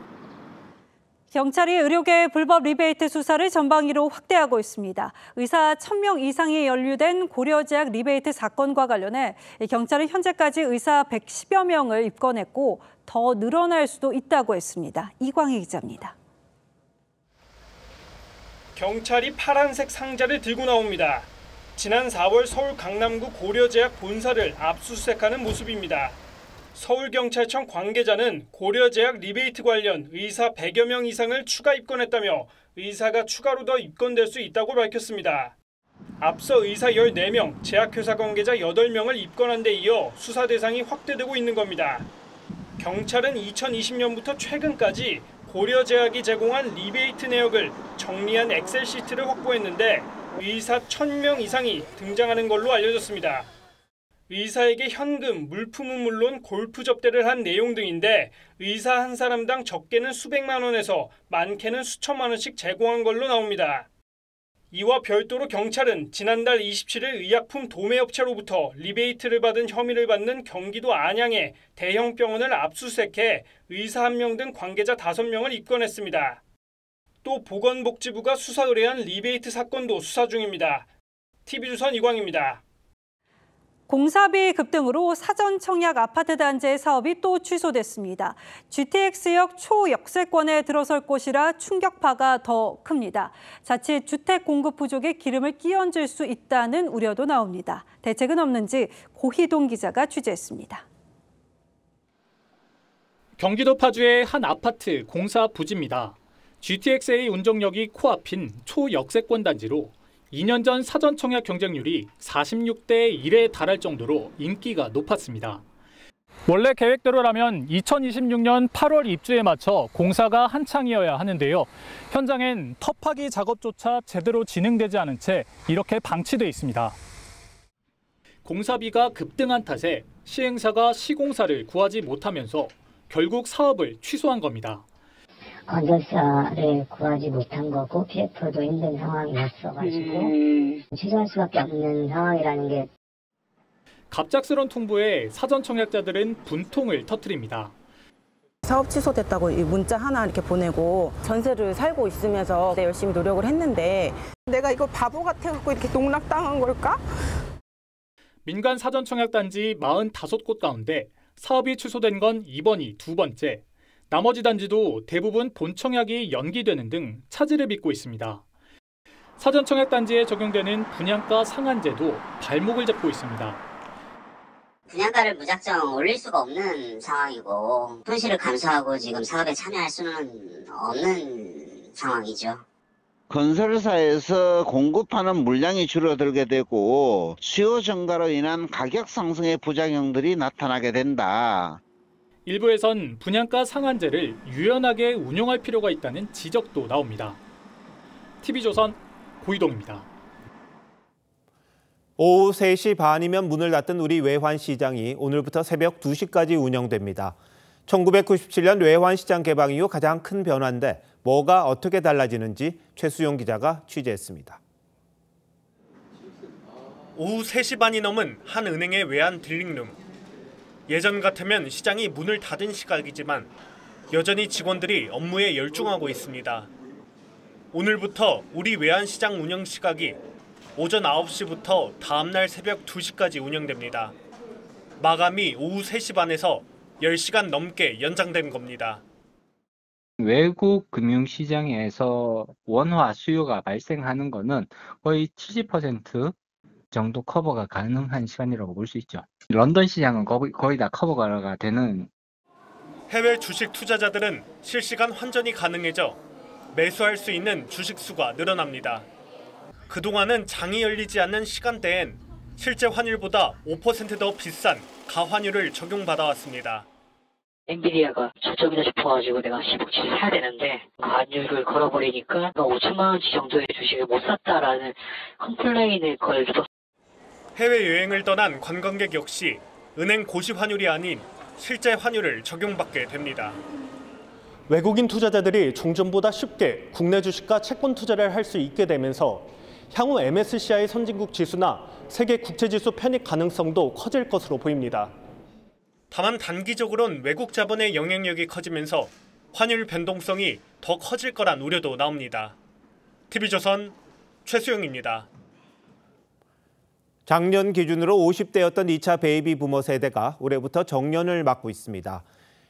경찰이 의료계 불법 리베이트 수사를 전방위로 확대하고 있습니다. 의사 1,000명 이상이 연루된 고려제약 리베이트 사건과 관련해 경찰은 현재까지 의사 110여 명을 입건했고 더 늘어날 수도 있다고 했습니다. 이광희 기자입니다. 경찰이 파란색 상자를 들고 나옵니다. 지난 4월 서울 강남구 고려제약 본사를 압수수색하는 모습입니다. 서울경찰청 관계자는 고려제약 리베이트 관련 의사 100여 명 이상을 추가 입건했다며 의사가 추가로 더 입건될 수 있다고 밝혔습니다. 앞서 의사 14명, 제약회사 관계자 8명을 입건한 데 이어 수사 대상이 확대되고 있는 겁니다. 경찰은 2020년부터 최근까지 고려제약이 제공한 리베이트 내역을 정리한 엑셀 시트를 확보했는데 의사 1,000명 이상이 등장하는 걸로 알려졌습니다. 의사에게 현금, 물품은 물론 골프 접대를 한 내용 등인데 의사 한 사람당 적게는 수백만 원에서 많게는 수천만 원씩 제공한 걸로 나옵니다. 이와 별도로 경찰은 지난달 27일 의약품 도매업체로부터 리베이트를 받은 혐의를 받는 경기도 안양의 대형 병원을 압수수색해 의사 1명 등 관계자 5명을 입건했습니다. 또 보건복지부가 수사 의뢰한 리베이트 사건도 수사 중입니다. TV조선 이광입니다. 공사비 급등으로 사전 청약 아파트 단지의 사업이 또 취소됐습니다. GTX역 초역세권에 들어설 곳이라 충격파가 더 큽니다. 자칫 주택 공급 부족에 기름을 끼얹을 수 있다는 우려도 나옵니다. 대책은 없는지 고희동 기자가 취재했습니다. 경기도 파주의 한 아파트 공사 부지입니다. GTXA 운정역이 코앞인 초역세권 단지로 2년 전 사전 청약 경쟁률이 46대 1에 달할 정도로 인기가 높았습니다. 원래 계획대로라면 2026년 8월 입주에 맞춰 공사가 한창이어야 하는데요. 현장엔 터파기 작업조차 제대로 진행되지 않은 채 이렇게 방치돼 있습니다. 공사비가 급등한 탓에 시행사가 시공사를 구하지 못하면서 결국 사업을 취소한 겁니다. 건설사를 구하지 못한 거고 PF도 힘든 상황이었어가지고 취소할 수밖에 없는 상황이라는 게. 갑작스런 통보에 사전 청약자들은 분통을 터뜨립니다. 사업 취소됐다고 문자 하나 이렇게 보내고 전세를 살고 있으면서 열심히 노력을 했는데 내가 이거 바보 같아갖고 이렇게 농락당한 걸까? 민간 사전 청약 단지 45곳 가운데 사업이 취소된 건 이번이 두 번째. 나머지 단지도 대부분 본청약이 연기되는 등 차질을 빚고 있습니다. 사전 청약 단지에 적용되는 분양가 상한제도 발목을 잡고 있습니다. 분양가를 무작정 올릴 수가 없는 상황이고 손실을 감수하고 지금 사업에 참여할 수는 없는 상황이죠. 건설사에서 공급하는 물량이 줄어들게 되고 수요 증가로 인한 가격 상승의 부작용들이 나타나게 된다. 일부에선 분양가 상한제를 유연하게 운용할 필요가 있다는 지적도 나옵니다. TV조선 고희동입니다. 오후 3시 반이면 문을 닫던 우리 외환시장이 오늘부터 새벽 2시까지 운영됩니다. 1997년 외환시장 개방 이후 가장 큰 변화인데 뭐가 어떻게 달라지는지 최수용 기자가 취재했습니다. 오후 3시 반이 넘은 한 은행의 외환 딜링룸. 예전 같으면 시장이 문을 닫은 시각이지만 여전히 직원들이 업무에 열중하고 있습니다. 오늘부터 우리 외환시장 운영 시각이 오전 9시부터 다음날 새벽 2시까지 운영됩니다. 마감이 오후 3시 반에서 10시간 넘게 연장된 겁니다. 외국 금융시장에서 원화 수요가 발생하는 것은 거의 70% 정도 커버가 가능한 시간이라고 볼 수 있죠. 런던 시장은 거의 다 커버가 되는. 해외 주식 투자자들은 실시간 환전이 가능해져 매수할 수 있는 주식 수가 늘어납니다. 그동안은 장이 열리지 않는 시간대엔 실제 환율보다 5% 더 비싼 가환율을 적용받아왔습니다. 엔비디아가 저쪽이다 싶어가지고 내가 10억치를 사야 되는데 가환율을 걸어버리니까 5천만 원치 정도의 주식을 못 샀다라는 컴플레인을 걸고. 해외여행을 떠난 관광객 역시 은행 고시 환율이 아닌 실제 환율을 적용받게 됩니다. 외국인 투자자들이 종전보다 쉽게 국내 주식과 채권 투자를 할 수 있게 되면서 향후 MSCI 선진국 지수나 세계 국채지수 편입 가능성도 커질 것으로 보입니다. 다만 단기적으론 외국 자본의 영향력이 커지면서 환율 변동성이 더 커질 거란 우려도 나옵니다. TV조선 최수영입니다. 작년 기준으로 50대였던 2차 베이비 부머 세대가 올해부터 정년을 맞고 있습니다.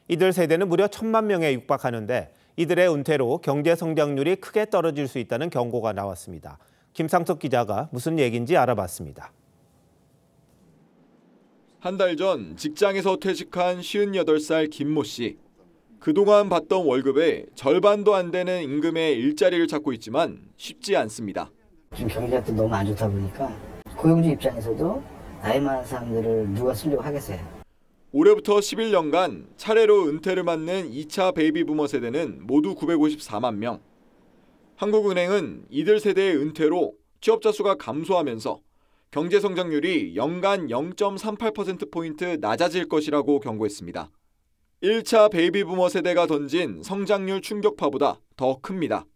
이들 세대는 무려 1,000만 명에 육박하는데 이들의 은퇴로 경제 성장률이 크게 떨어질 수 있다는 경고가 나왔습니다. 김상석 기자가 무슨 얘기인지 알아봤습니다. 한 달 전 직장에서 퇴직한 58살 김모 씨. 그동안 받던 월급의 절반도 안 되는 임금의 일자리를 찾고 있지만 쉽지 않습니다. 지금 경기가 또 너무 안 좋다 보니까 고용주 입장에서도 나이 많은 사람들을 누가 쓰려고 하겠어요. 올해부터 11년간 차례로 은퇴를 맞는 2차 베이비 부머 세대는 모두 954만 명. 한국은행은 이들 세대의 은퇴로 취업자 수가 감소하면서 경제 성장률이 연간 0.38%포인트 낮아질 것이라고 경고했습니다. 1차 베이비 부머 세대가 던진 성장률 충격파보다 더 큽니다.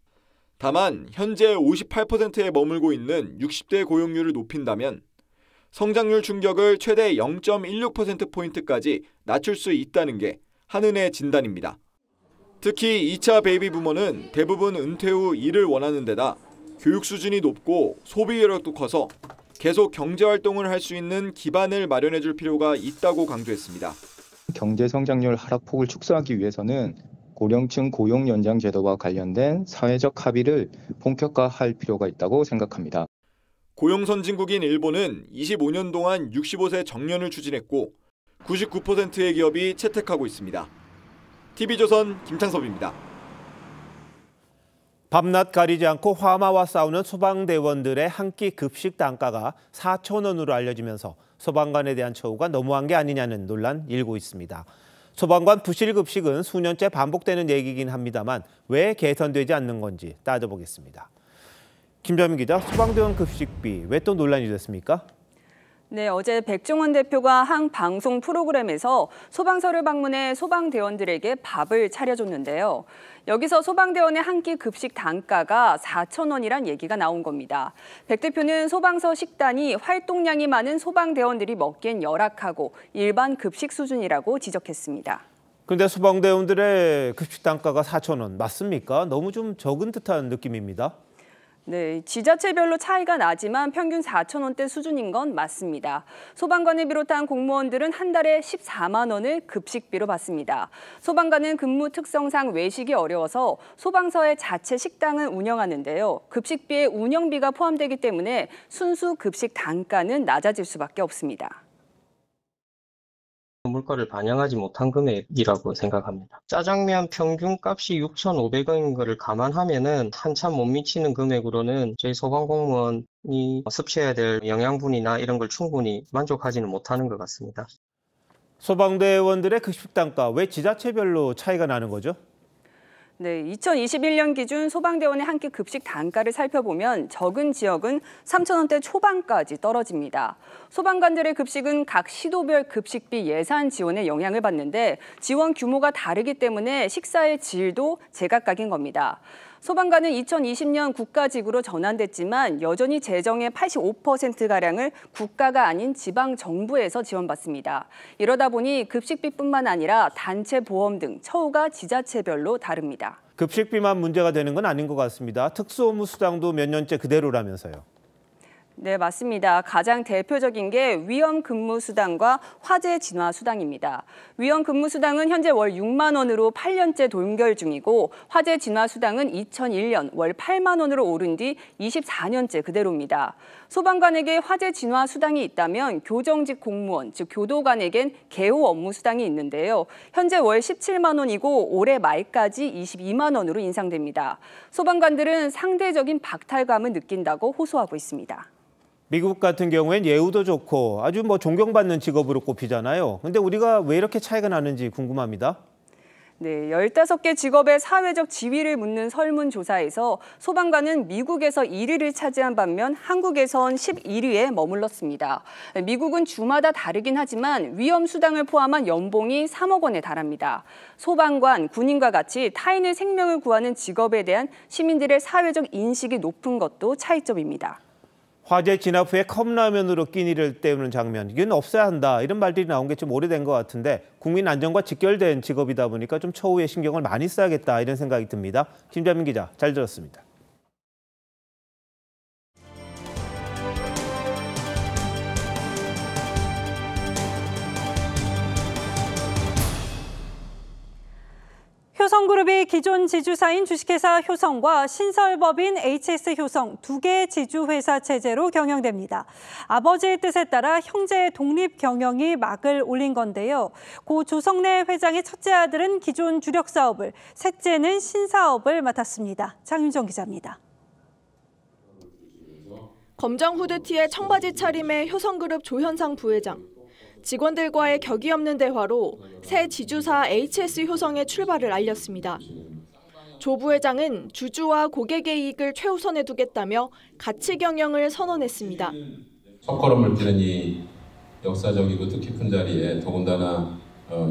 다만 현재 58%에 머물고 있는 60대 고용률을 높인다면 성장률 충격을 최대 0.16%포인트까지 낮출 수 있다는 게 한은의 진단입니다. 특히 2차 베이비 부머는 대부분 은퇴 후 일을 원하는 데다 교육 수준이 높고 소비 여력도 커서 계속 경제 활동을 할 수 있는 기반을 마련해 줄 필요가 있다고 강조했습니다. 경제 성장률 하락폭을 축소하기 위해서는 고령층 고용 연장 제도와 관련된 사회적 합의를 본격화할 필요가 있다고 생각합니다. 고용 선진국인 일본은 25년 동안 65세 정년을 추진했고 99%의 기업이 채택하고 있습니다. TV조선 김창섭입니다. 밤낮 가리지 않고 화마와 싸우는 소방대원들의 한 끼 급식 단가가 4,000원으로 알려지면서 소방관에 대한 처우가 너무한 게 아니냐는 논란 일고 있습니다. 소방관 부실 급식은 수년째 반복되는 얘기긴 합니다만 왜 개선되지 않는 건지 따져보겠습니다. 김정민 기자, 소방대원 급식비 왜 또 논란이 됐습니까? 네, 어제 백종원 대표가 한 방송 프로그램에서 소방서를 방문해 소방대원들에게 밥을 차려줬는데요. 여기서 소방대원의 한 끼 급식 단가가 4,000원이란 얘기가 나온 겁니다. 백 대표는 소방서 식단이 활동량이 많은 소방대원들이 먹기엔 열악하고 일반 급식 수준이라고 지적했습니다. 그런데 소방대원들의 급식 단가가 4,000원 맞습니까? 너무 좀 적은 듯한 느낌입니다. 네, 지자체별로 차이가 나지만 평균 4,000원대 수준인 건 맞습니다. 소방관을 비롯한 공무원들은 한 달에 14만 원을 급식비로 받습니다. 소방관은 근무 특성상 외식이 어려워서 소방서의 자체 식당을 운영하는데요. 급식비에 운영비가 포함되기 때문에 순수 급식 단가는 낮아질 수밖에 없습니다. 물가를 반영하지 못한 금액이라고 생각합니다. 짜장면 평균 값이 6,500원인 것을 감안하면은 한참 못 미치는 금액으로는 저희 소방공무원이 섭취해야 될 영양분이나 이런 걸 충분히 만족하지는 못하는 것 같습니다. 소방대원들의 급식 단가 왜 지자체별로 차이가 나는 거죠? 네, 2021년 기준 소방대원의 한 끼 급식 단가를 살펴보면 적은 지역은 3,000원대 초반까지 떨어집니다. 소방관들의 급식은 각 시도별 급식비 예산 지원에 영향을 받는데 지원 규모가 다르기 때문에 식사의 질도 제각각인 겁니다. 소방관은 2020년 국가직으로 전환됐지만 여전히 재정의 85%가량을 국가가 아닌 지방정부에서 지원받습니다. 이러다 보니 급식비뿐만 아니라 단체 보험 등 처우가 지자체별로 다릅니다. 급식비만 문제가 되는 건 아닌 것 같습니다. 특수업무 수당도 몇 년째 그대로라면서요. 네, 맞습니다. 가장 대표적인 게 위험근무수당과 화재진화수당입니다. 위험근무수당은 현재 월 6만 원으로 8년째 동결 중이고 화재진화수당은 2001년 월 8만 원으로 오른 뒤 24년째 그대로입니다. 소방관에게 화재진화수당이 있다면 교정직 공무원, 즉 교도관에겐 개호 업무수당이 있는데요. 현재 월 17만 원이고 올해 말까지 22만 원으로 인상됩니다. 소방관들은 상대적인 박탈감을 느낀다고 호소하고 있습니다. 미국 같은 경우엔 예우도 좋고 아주 존경받는 직업으로 꼽히잖아요. 근데 우리가 왜 이렇게 차이가 나는지 궁금합니다. 네, 15개 직업의 사회적 지위를 묻는 설문조사에서 소방관은 미국에서 1위를 차지한 반면 한국에선 11위에 머물렀습니다. 미국은 주마다 다르긴 하지만 위험수당을 포함한 연봉이 3억 원에 달합니다. 소방관, 군인과 같이 타인의 생명을 구하는 직업에 대한 시민들의 사회적 인식이 높은 것도 차이점입니다. 화재 진압 후에 컵라면으로 끼니를 때우는 장면, 이건 없애야 한다, 이런 말들이 나온 게 좀 오래된 것 같은데 국민 안전과 직결된 직업이다 보니까 좀 처우에 신경을 많이 써야겠다, 이런 생각이 듭니다. 김자민 기자, 잘 들었습니다. 효성그룹이 기존 지주사인 주식회사 효성과 신설법인 HS효성 두 개의 지주회사 체제로 경영됩니다. 아버지의 뜻에 따라 형제의 독립 경영이 막을 올린 건데요. 고 조성래 회장의 첫째 아들은 기존 주력 사업을, 셋째는 신사업을 맡았습니다. 장윤정 기자입니다. 검정 후드티에 청바지 차림의 효성그룹 조현상 부회장. 직원들과의 격이 없는 대화로 새 지주사 HS효성의 출발을 알렸습니다. 조 부회장은 주주와 고객의 이익을 최우선에 두겠다며 가치 경영을 선언했습니다. 첫걸음을 뛰는 이 역사적이고 뜻깊은 자리에 더군다나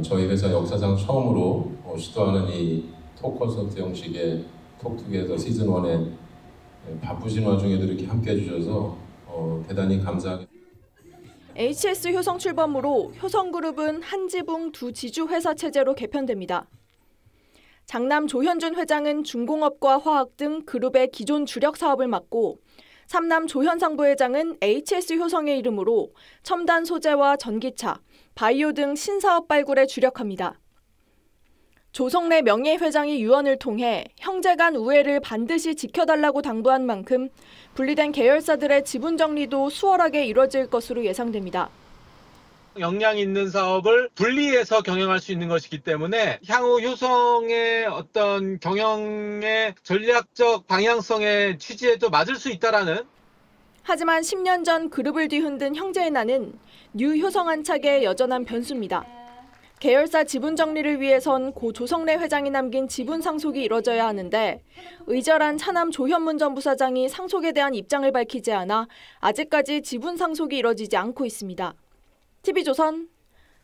저희 회사 역사상 처음으로 시도하는 이 톡 콘서트 형식의 톡투게더 시즌1에 바쁘신 와중에도 이렇게 함께 해주셔서 대단히 감사합니다. HS효성 출범으로 효성그룹은 한 지붕 두 지주 회사 체제로 개편됩니다. 장남 조현준 회장은 중공업과 화학 등 그룹의 기존 주력 사업을 맡고 삼남 조현상 부회장은 HS효성의 이름으로 첨단 소재와 전기차, 바이오 등 신사업 발굴에 주력합니다. 조성래 명예회장이 유언을 통해 형제 간 우애를 반드시 지켜달라고 당부한 만큼 분리된 계열사들의 지분 정리도 수월하게 이뤄질 것으로 예상됩니다. 역량 있는 사업을 분리해서 경영할 수 있는 것이기 때문에 향후 효성의 어떤 경영의 전략적 방향성의 취지에도 맞을 수 있다라는. 하지만 10년 전 그룹을 뒤흔든 형제의 난은 뉴 효성안착의 여전한 변수입니다. 계열사 지분 정리를 위해선 고 조성래 회장이 남긴 지분 상속이 이뤄져야 하는데 의절한 차남 조현문 전 부사장이 상속에 대한 입장을 밝히지 않아 아직까지 지분 상속이 이뤄지지 않고 있습니다. TV조선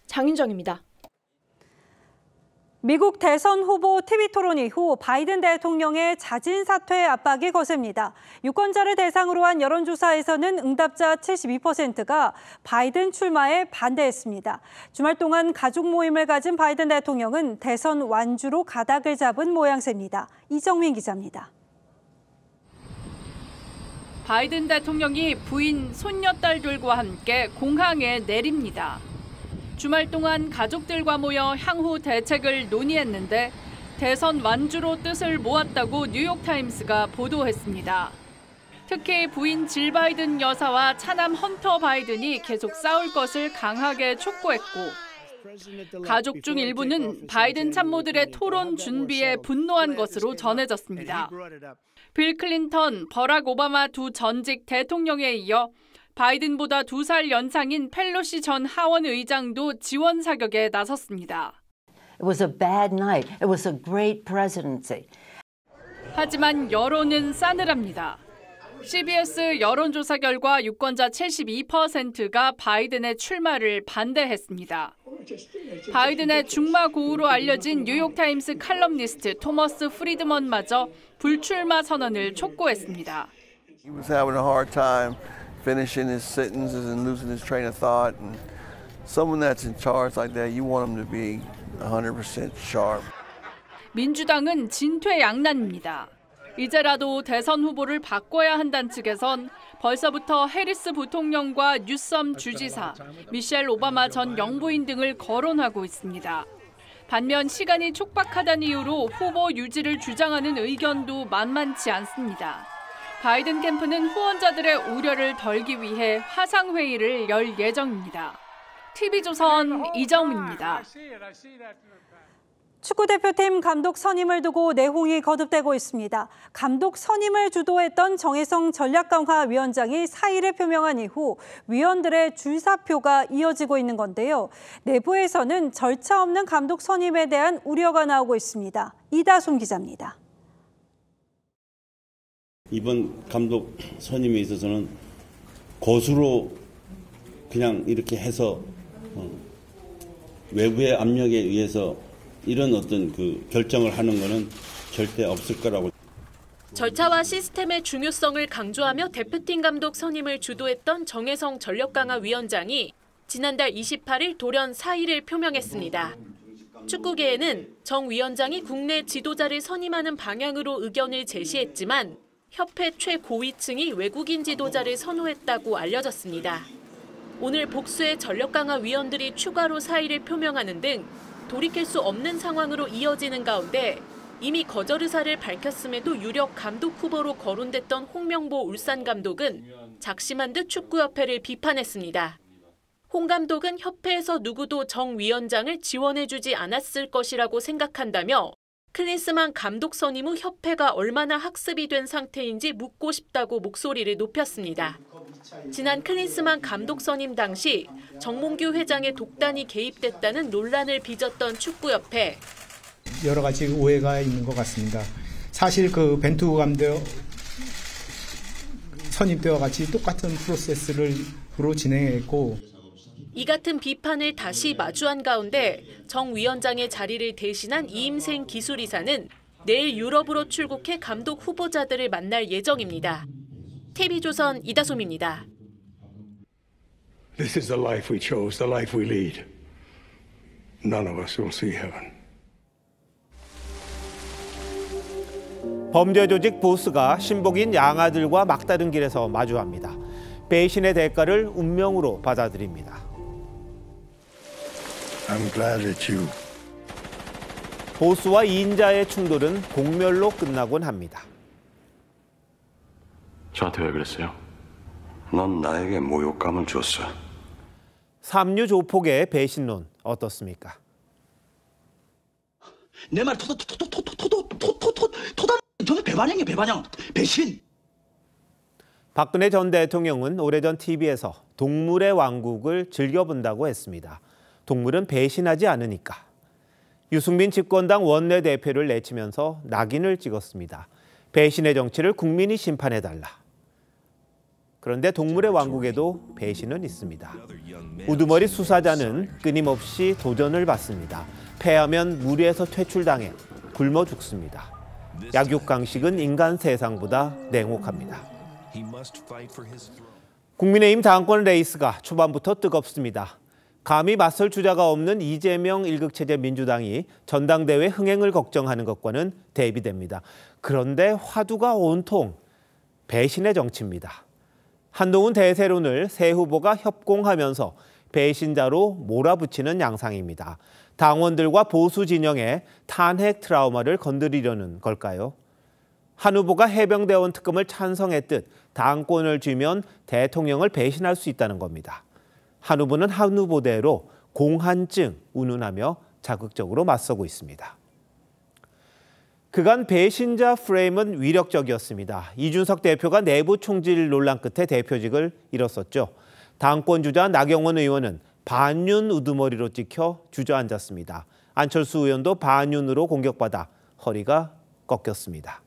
장윤정입니다. 미국 대선 후보 TV토론 이후 바이든 대통령의 자진 사퇴 압박이 거셉니다. 유권자를 대상으로 한 여론조사에서는 응답자 72%가 바이든 출마에 반대했습니다. 주말 동안 가족 모임을 가진 바이든 대통령은 대선 완주로 가닥을 잡은 모양새입니다. 이정민 기자입니다. 바이든 대통령이 부인, 손녀딸들과 함께 공항에 내립니다. 주말 동안 가족들과 모여 향후 대책을 논의했는데 대선 완주로 뜻을 모았다고 뉴욕타임스가 보도했습니다. 특히 부인 질 바이든 여사와 차남 헌터 바이든이 계속 싸울 것을 강하게 촉구했고 가족 중 일부는 바이든 참모들의 토론 준비에 분노한 것으로 전해졌습니다. 빌 클린턴, 버락 오바마 두 전직 대통령에 이어 바이든보다 2살 연상인 펠로시 전 하원 의장도 지원 사격에 나섰습니다. It was a bad night. It was a great presidency. 하지만 여론은 싸늘합니다. CBS 여론조사 결과 유권자 72%가 바이든의 출마를 반대했습니다. 바이든의 중마고우로 알려진 뉴욕타임스 칼럼니스트 토머스 프리드먼마저 불출마 선언을 촉구했습니다. He was having a hard time finishing his sentences and losing his train of thought. And someone that's in charge like that, you want him to be 100% sharp. 민주당은 진퇴양난입니다. 이제라도 대선 후보를 바꿔야 한다는 측에선 벌써부터 해리스 부통령과 뉴섬 주지사, 미셸 오바마 전 영부인 등을 거론하고 있습니다. 반면 시간이 촉박하다는 이유로 후보 유지를 주장하는 의견도 만만치 않습니다. 바이든 캠프는 후원자들의 우려를 덜기 위해 화상회의를 열 예정입니다. TV조선 이정민입니다. 축구대표팀 감독 선임을 두고 내홍이 거듭되고 있습니다. 감독 선임을 주도했던 정혜성 전략강화위원장이 4일에 표명한 이후 위원들의 줄사표가 이어지고 있는 건데요. 내부에서는 절차 없는 감독 선임에 대한 우려가 나오고 있습니다. 이다솜 기자입니다. 이번 감독 선임에 있어서는 고수로 그냥 이렇게 해서 외부의 압력에 의해서 이런 어떤 그 결정을 하는 것은 절대 없을 거라고. 절차와 시스템의 중요성을 강조하며 대표팀 감독 선임을 주도했던 정혜성 전력강화위원장이 지난달 28일 돌연 사의를 표명했습니다. 축구계에는 정 위원장이 국내 지도자를 선임하는 방향으로 의견을 제시했지만 협회 최고위층이 외국인 지도자를 선호했다고 알려졌습니다. 오늘 복수의 전력강화 위원들이 추가로 사의를 표명하는 등 돌이킬 수 없는 상황으로 이어지는 가운데 이미 거절 의사를 밝혔음에도 유력 감독 후보로 거론됐던 홍명보 울산 감독은 작심한 듯 축구협회를 비판했습니다. 홍 감독은 협회에서 누구도 정 위원장을 지원해주지 않았을 것이라고 생각한다며 클린스만 감독 선임 후 협회가 얼마나 학습이 된 상태인지 묻고 싶다고 목소리를 높였습니다. 지난 클린스만 감독 선임 당시 정몽규 회장의 독단이 개입됐다는 논란을 빚었던 축구협회. 여러 가지 오해가 있는 것 같습니다. 사실 그 벤투 감독 선임 때와 같이 똑같은 프로세스로 진행했고 이 같은 비판을 다시 마주한 가운데 정 위원장의 자리를 대신한 이임생 기술이사는 내일 유럽으로 출국해 감독 후보자들을 만날 예정입니다. TV조선 이다솜입니다. This is the life we chose, the life we lead. None of us will see heaven. 범죄 조직 보스가 신복인 양아들과 막다른 길에서 마주합니다. 배신의 대가를 운명으로 받아들입니다. I'm glad that you. 보스와 인자의 충돌은 공멸로 끝나곤 합니다. 저한테 왜 그랬어요? 넌 나에게 모욕감을 줬어. 삼류 조폭의 배신론 어떻습니까? 내 말 저는 배반형이에요. 배반형. 배신. 박근혜 전 대통령은 오래전 TV에서 동물의 왕국을 즐겨본다고 했습니다. 동물은 배신하지 않으니까. 유승민 집권당 원내대표를 내치면서 낙인을 찍었습니다. 배신의 정치를 국민이 심판해달라. 그런데 동물의 왕국에도 배신은 있습니다. 우두머리 수사자는 끊임없이 도전을 받습니다. 패하면 무리에서 퇴출당해 굶어 죽습니다. 약육강식은 인간 세상보다 냉혹합니다. 국민의힘 당권 레이스가 초반부터 뜨겁습니다. 감히 맞설 주자가 없는 이재명 일극체제 민주당이 전당대회 흥행을 걱정하는 것과는 대비됩니다. 그런데 화두가 온통 배신의 정치입니다. 한동훈 대세론을 새 후보가 협공하면서 배신자로 몰아붙이는 양상입니다. 당원들과 보수 진영의 탄핵 트라우마를 건드리려는 걸까요? 한 후보가 해병대원 특검을 찬성했듯 당권을 쥐면 대통령을 배신할 수 있다는 겁니다. 한 후보는 한 후보대로 공한증 운운하며 자극적으로 맞서고 있습니다. 그간 배신자 프레임은 위력적이었습니다. 이준석 대표가 내부 총질 논란 끝에 대표직을 잃었었죠. 당권 주자 나경원 의원은 반윤 우두머리로 찍혀 주저앉았습니다. 안철수 의원도 반윤으로 공격받아 허리가 꺾였습니다.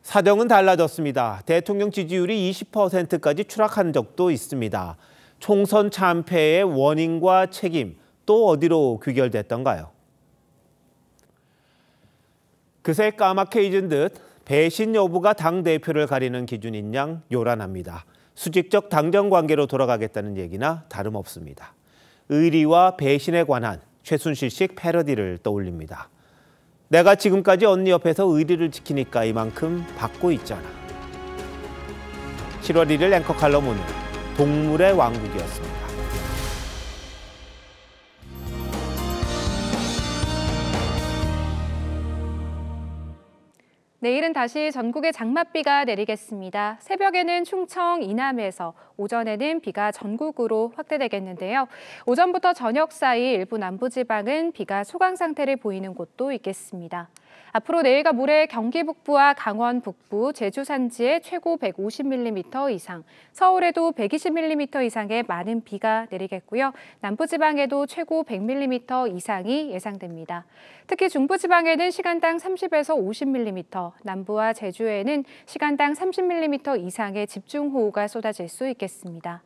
사정은 달라졌습니다. 대통령 지지율이 20%까지 추락한 적도 있습니다. 총선 참패의 원인과 책임 또 어디로 귀결됐던가요? 그새 까맣게 잊은 듯 배신 여부가 당대표를 가리는 기준인 양 요란합니다. 수직적 당정 관계로 돌아가겠다는 얘기나 다름없습니다. 의리와 배신에 관한 최순실식 패러디를 떠올립니다. 내가 지금까지 언니 옆에서 의리를 지키니까 이만큼 받고 있잖아. 7월 1일 앵커 칼럼 오늘 동물의 왕국이었습니다. 내일은 다시 전국에 장맛비가 내리겠습니다. 새벽에는 충청, 이남에서, 오전에는 비가 전국으로 확대되겠는데요. 오전부터 저녁 사이 일부 남부지방은 비가 소강 상태를 보이는 곳도 있겠습니다. 앞으로 내일과 모레 경기 북부와 강원 북부, 제주 산지에 최고 150mm 이상, 서울에도 120mm 이상의 많은 비가 내리겠고요. 남부지방에도 최고 100mm 이상이 예상됩니다. 특히 중부지방에는 시간당 30에서 50mm, 남부와 제주에는 시간당 30mm 이상의 집중호우가 쏟아질 수 있겠습니다.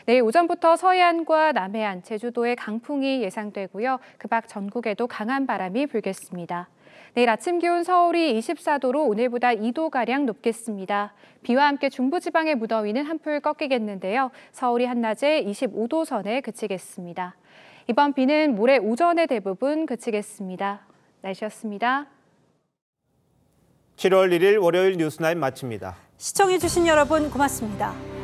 내일 오전부터 서해안과 남해안, 제주도에 강풍이 예상되고요. 그 밖 전국에도 강한 바람이 불겠습니다. 내일 아침 기온 서울이 24도로 오늘보다 2도가량 높겠습니다. 비와 함께 중부지방의 무더위는 한풀 꺾이겠는데요. 서울이 한낮에 25도 선에 그치겠습니다. 이번 비는 모레 오전에 대부분 그치겠습니다. 날씨였습니다. 7월 1일 월요일 뉴스나인 마칩니다. 시청해주신 여러분 고맙습니다.